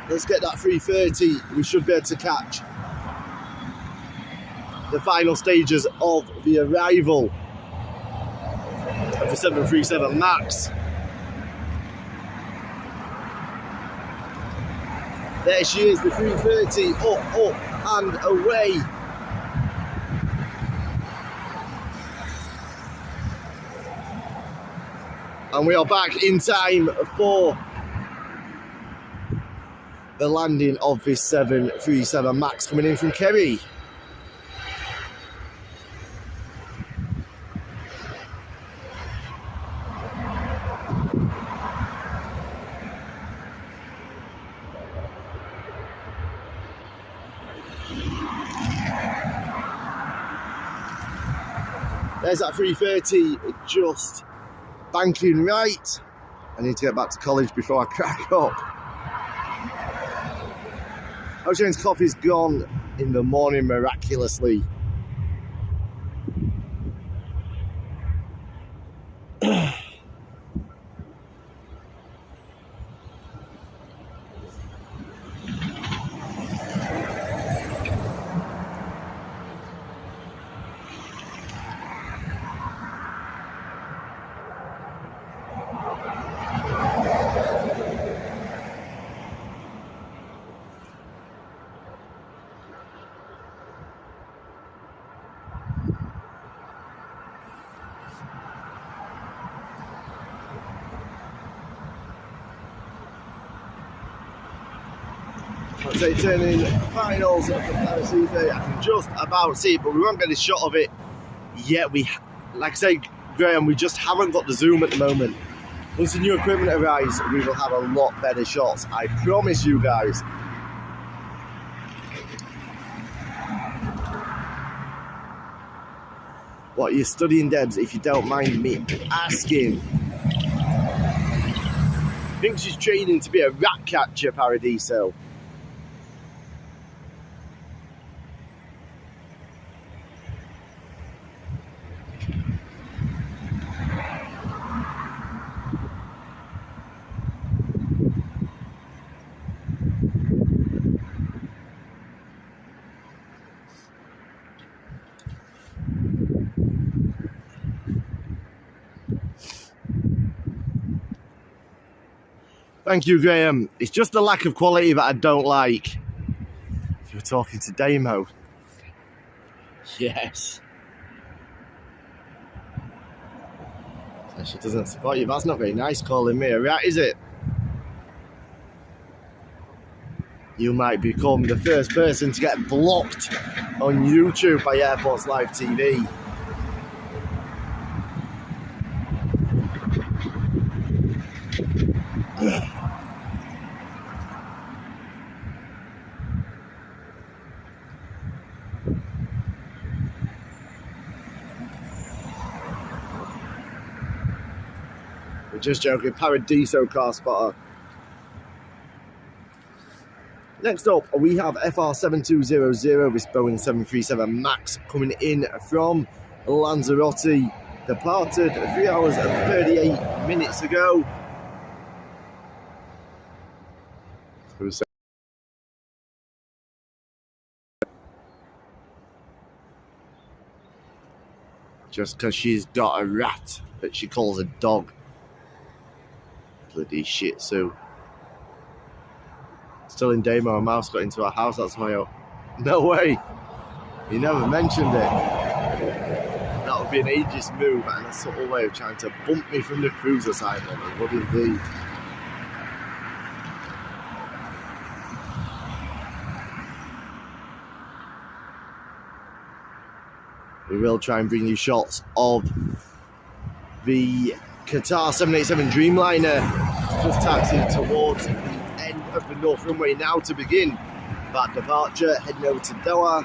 Let's get that 330. We should be able to catch the final stages of the arrival of the 737 MAX. There she is, the 330, up and away. And we are back in time for the landing of this 737 MAX coming in from Kerry. There's that 330 just banking right. I need to get back to college before I crack up. Ocean's coffee's gone in the morning miraculously. Let's say turning finals of the Paracete. I can just about see it, but we won't get a shot of it yet. Like I say, Graham, we just haven't got the zoom at the moment. Once the new equipment arrives, we will have a lot better shots. I promise you guys. What, you're studying, Debs, if you don't mind me asking? I think she's training to be a rat catcher, Paradiso. Thank you, Graham. It's just the lack of quality that I don't like. If you're talking to Damo. Yes. So she doesn't support you. That's not very nice calling me a rat, is it? You might become the first person to get blocked on YouTube by Airports Live TV. We're just joking. Paradiso car spotter. Next up, we have FR7200, this Boeing 737 MAX coming in from Lanzarote. Departed 3 hours and 38 minutes ago. Just because she's got a rat that she calls a dog. Bloody shih tzu. Still in Damo, a mouse got into our house, that's my own. No way! You never mentioned it. That would be an ageist move and a subtle way of trying to bump me from the cruise assignment. It would indeed. We will try and bring you shots of the Qatar 787 Dreamliner just taxiing towards the end of the North Runway now to begin that departure, heading over to Doha.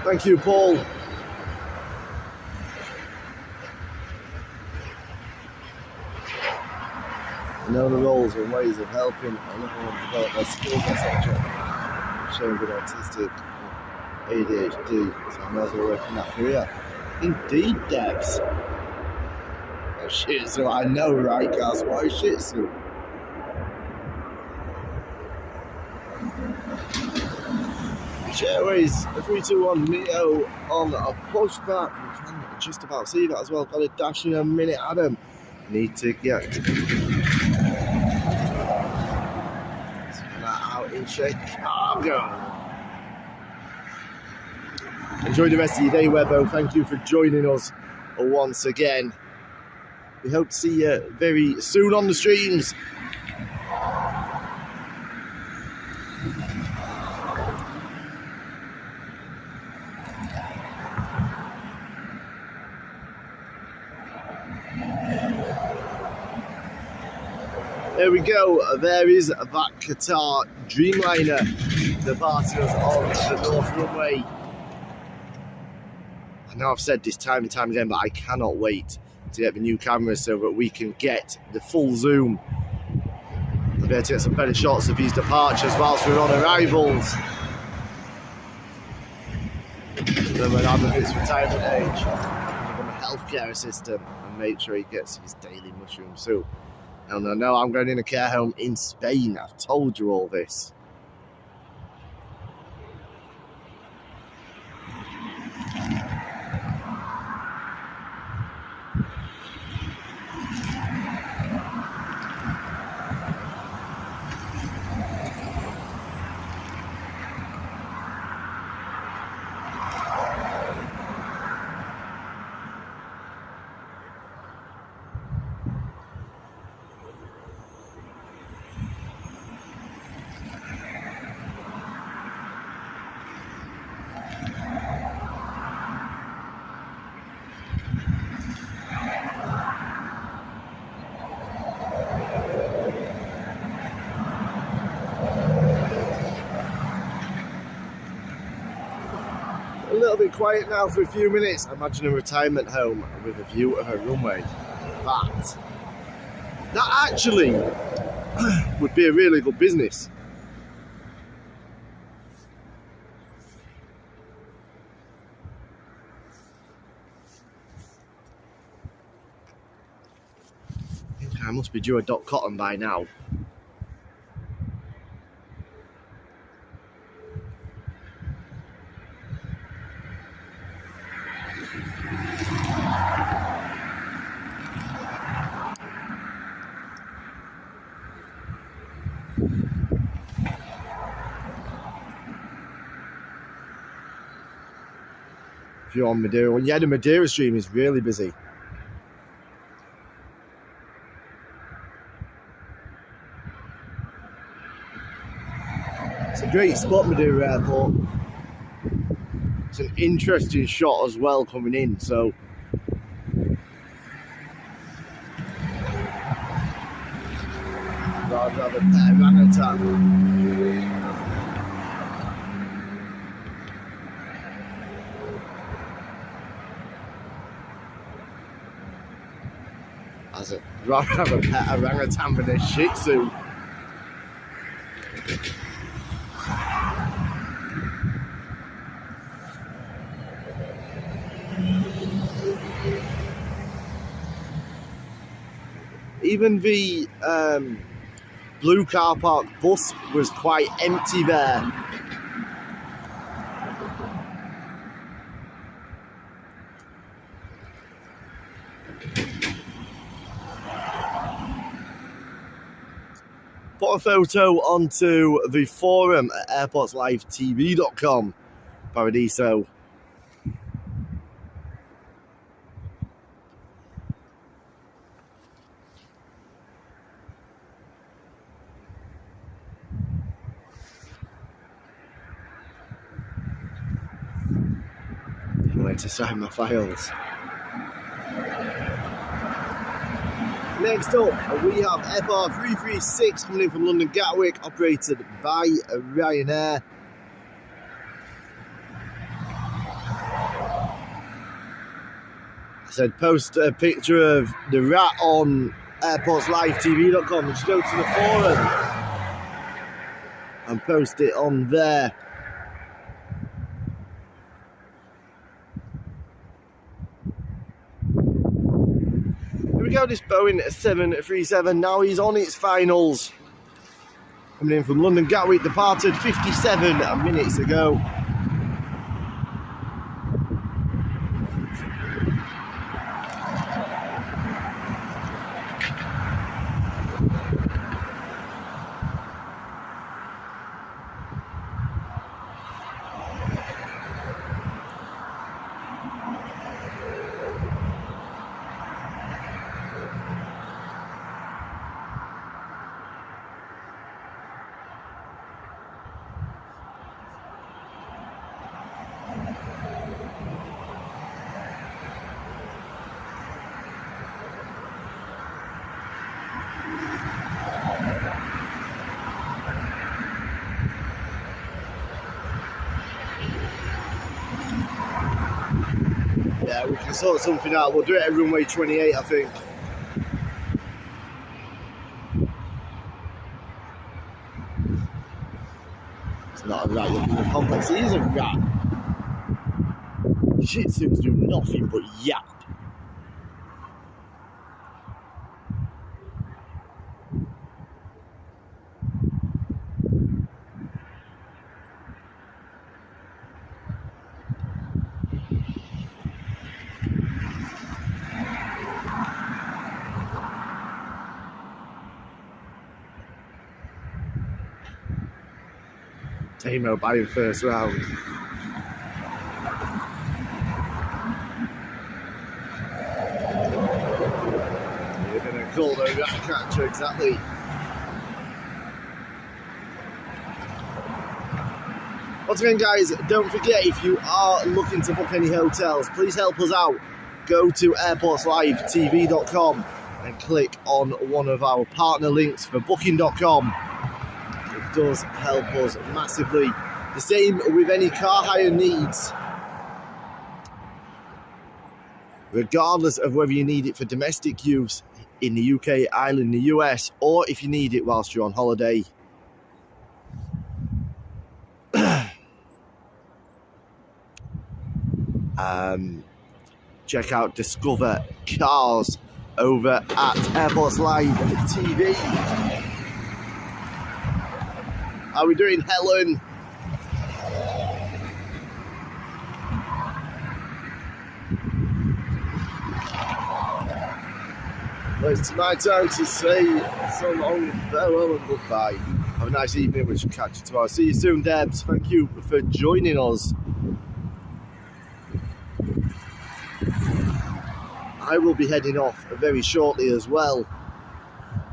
Thank you, Paul. I know the roles and ways of helping everyone develop their skills, etc. Showing good autistic ADHD, so I might as well work in that career. Indeed, Debs. Oh, shih tzu, I know, right, guys? What is shih tzu? Airways 321 Neo on a pushback. We can just about see that as well. Got a dash in a minute, Adam. Need to get out in Chicago. Enjoy the rest of your day, Webbo. Thank you for joining us once again. We hope to see you very soon on the streams. There we go, there is that Qatar Dreamliner departing us on the North Runway. I know I've said this time and time again, but I cannot wait to get the new cameras so that we can get the full zoom, the be able to get some better shots of these departures whilst we're on arrivals. Then when Adam hits retirement age, become a healthcare assistant and make sure he gets his daily mushroom soup. And I know I'm going in a care home in Spain. I've told you all this. A little bit quiet now for a few minutes. Imagine a retirement home with a view of a runway. That actually would be a really good business. I must be due a dot cotton by now. If you're on Madeira, well, yeah, the Madeira stream is really busy. It's a great spot, Madeira Airport. It's an interesting shot as well coming in, so I'd rather pet orangutan. I'd rather have a pet orangutan than a Shih Tzu. Even the blue car park bus was quite empty there. Put a photo onto the forum at airportslivetv.com. Paradiso. Where to sign my files. Next up, we have FR336 coming in from London Gatwick, operated by Ryanair. I said post a picture of the rat on airportslivetv.com. Just go to the forum and post it on there. We go, this Boeing 737, now he's on its finals. Coming in from London Gatwick, departed 57 minutes ago. Yeah, we can sort something out. We'll do it at runway 28, I think. not a rat looking at complex, he is a rat. Shih Tzus do nothing but yap. Tamo buying first round. You're going to call the rat catcher, exactly. Once again, guys, don't forget, if you are looking to book any hotels, please help us out. Go to airportslivetv.com and click on one of our partner links for booking.com. It does help us massively. The same with any car hire needs. Regardless of whether you need it for domestic use in the UK, Ireland, the US, or if you need it whilst you're on holiday. Check out Discover Cars over at Airports Live TV. How are we doing, Helen? Well, it's my time to say so long, farewell and goodbye. Have a nice evening, we shall catch you tomorrow. See you soon, Debs. Thank you for joining us. I will be heading off very shortly as well.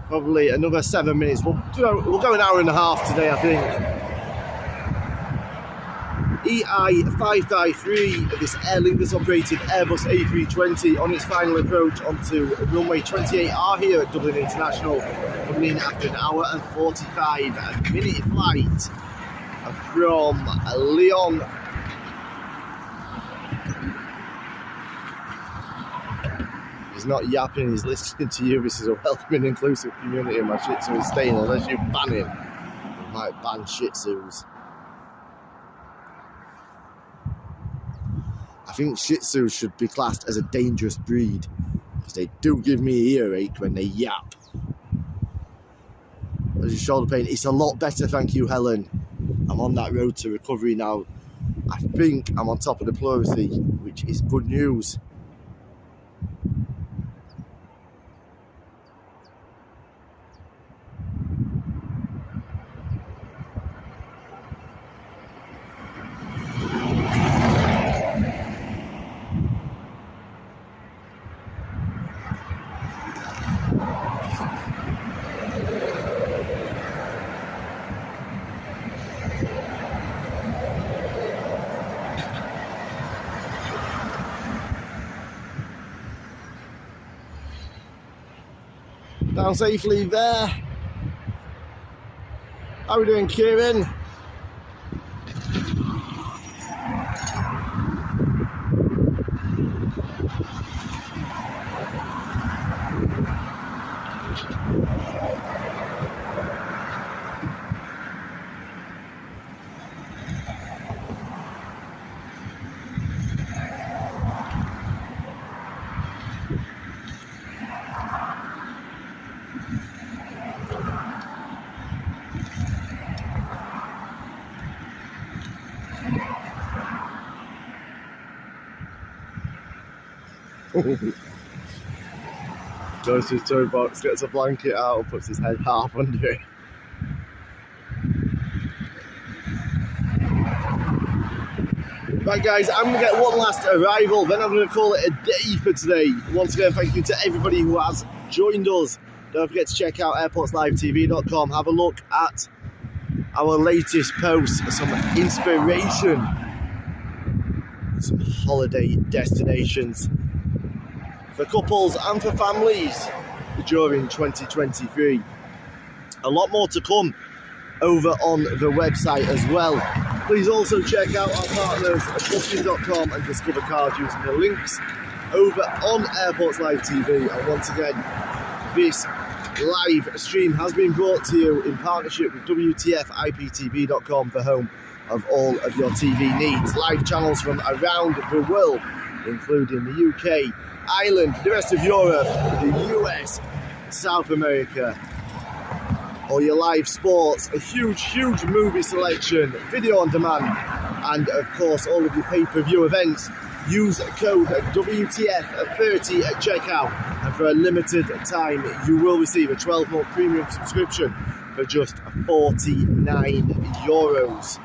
Probably another 7 minutes. We'll go an hour and a half today, I think. EI553, this Aer Lingus operated Airbus A320 on its final approach onto runway 28R here at Dublin International, coming in after an hour and 45-minute flight from Lyon. He's not yapping, he's listening to you. This is a welcoming, inclusive community, and my Shih Tzu is staying unless you ban him. You might ban Shih Tzus. I think Shih Tzus should be classed as a dangerous breed because they do give me an earache when they yap. As your shoulder pain, it's a lot better, thank you, Helen. I'm on that road to recovery now. I think I'm on top of the pleurisy, which is good news. Down safely there. How are we doing, Kieran? Goes to his toy box, gets a blanket out and puts his head half under it. Right guys, I'm going to get one last arrival, then I'm going to call it a day for today. Once again, thank you to everybody who has joined us. Don't forget to check out airportslivetv.com, have a look at our latest posts, some inspiration, some holiday destinations for couples and for families during 2023. A lot more to come over on the website as well. Please also check out our partners at booking.com and Discover Cars using the links over on Airports Live TV. And once again, this live stream has been brought to you in partnership with WTFIPTV.com, the home of all of your TV needs. Live channels from around the world, including the UK, Ireland, the rest of Europe, the US, South America. All your live sports, a huge movie selection, video on demand, and of course all of your pay-per-view events. Use code WTF30 at checkout, and for a limited time you will receive a 12-month premium subscription for just €49.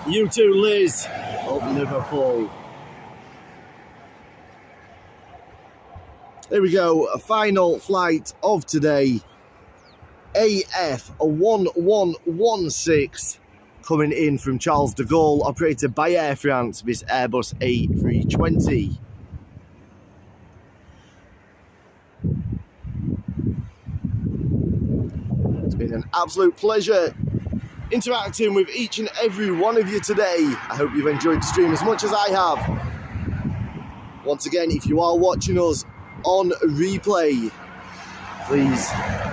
You too, Liz, of Liverpool. There we go, a final flight of today. AF 1116 coming in from Charles de Gaulle, operated by Air France, this Airbus A320. It's been an absolute pleasure interacting with each and every one of you today. I hope you've enjoyed the stream as much as I have. Once again, if you are watching us on replay, please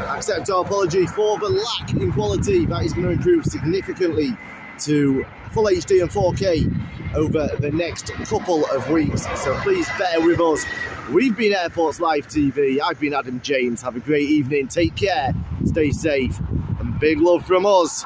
accept our apology for the lack in quality. That is going to improve significantly to full HD and 4K over the next couple of weeks, so please bear with us. We've been Airports Live TV. I've been Adam James. Have a great evening, take care, stay safe, and big love from us.